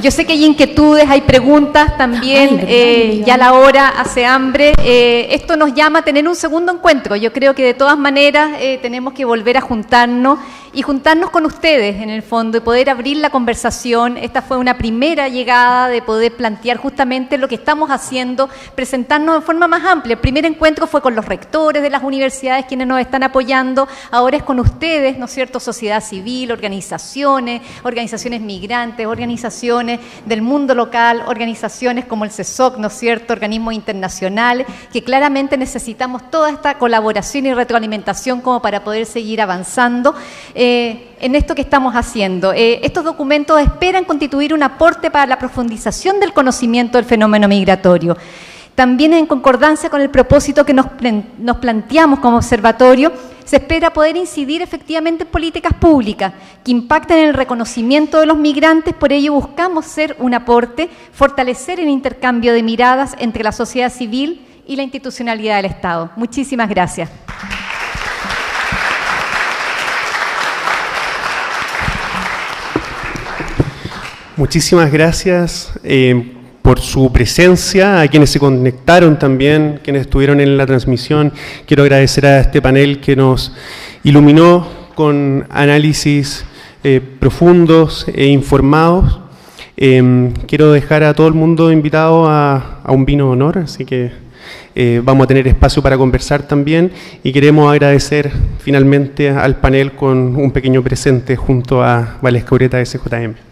Yo sé que hay inquietudes, hay preguntas también, ya la hora hace hambre. Esto nos llama a tener un segundo encuentro. Yo creo que de todas maneras tenemos que volver a juntarnos y juntarnos con ustedes en el fondo y poder abrir la conversación. Esta fue una primera llegada de poder plantear justamente lo que estamos haciendo, presentarnos de forma más amplia. El primer encuentro fue con los rectores de las universidades, quienes nos están apoyando. Ahora es con ustedes, ¿no es cierto?, sociedad civil, organizaciones migrantes, organizaciones del mundo local, organizaciones como el CESOC, ¿no es cierto?, organismos internacionales, que claramente necesitamos toda esta colaboración y retroalimentación como para poder seguir avanzando en esto que estamos haciendo. Estos documentos esperan constituir un aporte para la profundización del conocimiento del fenómeno migratorio. También en concordancia con el propósito que nos planteamos como observatorio, se espera poder incidir efectivamente en políticas públicas que impacten en el reconocimiento de los migrantes. Por ello buscamos ser un aporte, fortalecer el intercambio de miradas entre la sociedad civil y la institucionalidad del Estado. Muchísimas gracias. Muchísimas gracias por su presencia, a quienes se conectaron también, quienes estuvieron en la transmisión. Quiero agradecer a este panel que nos iluminó con análisis profundos e informados. Quiero dejar a todo el mundo invitado a un vino de honor, así que vamos a tener espacio para conversar también, y queremos agradecer finalmente al panel con un pequeño presente junto a Valesca Ureta de SJM.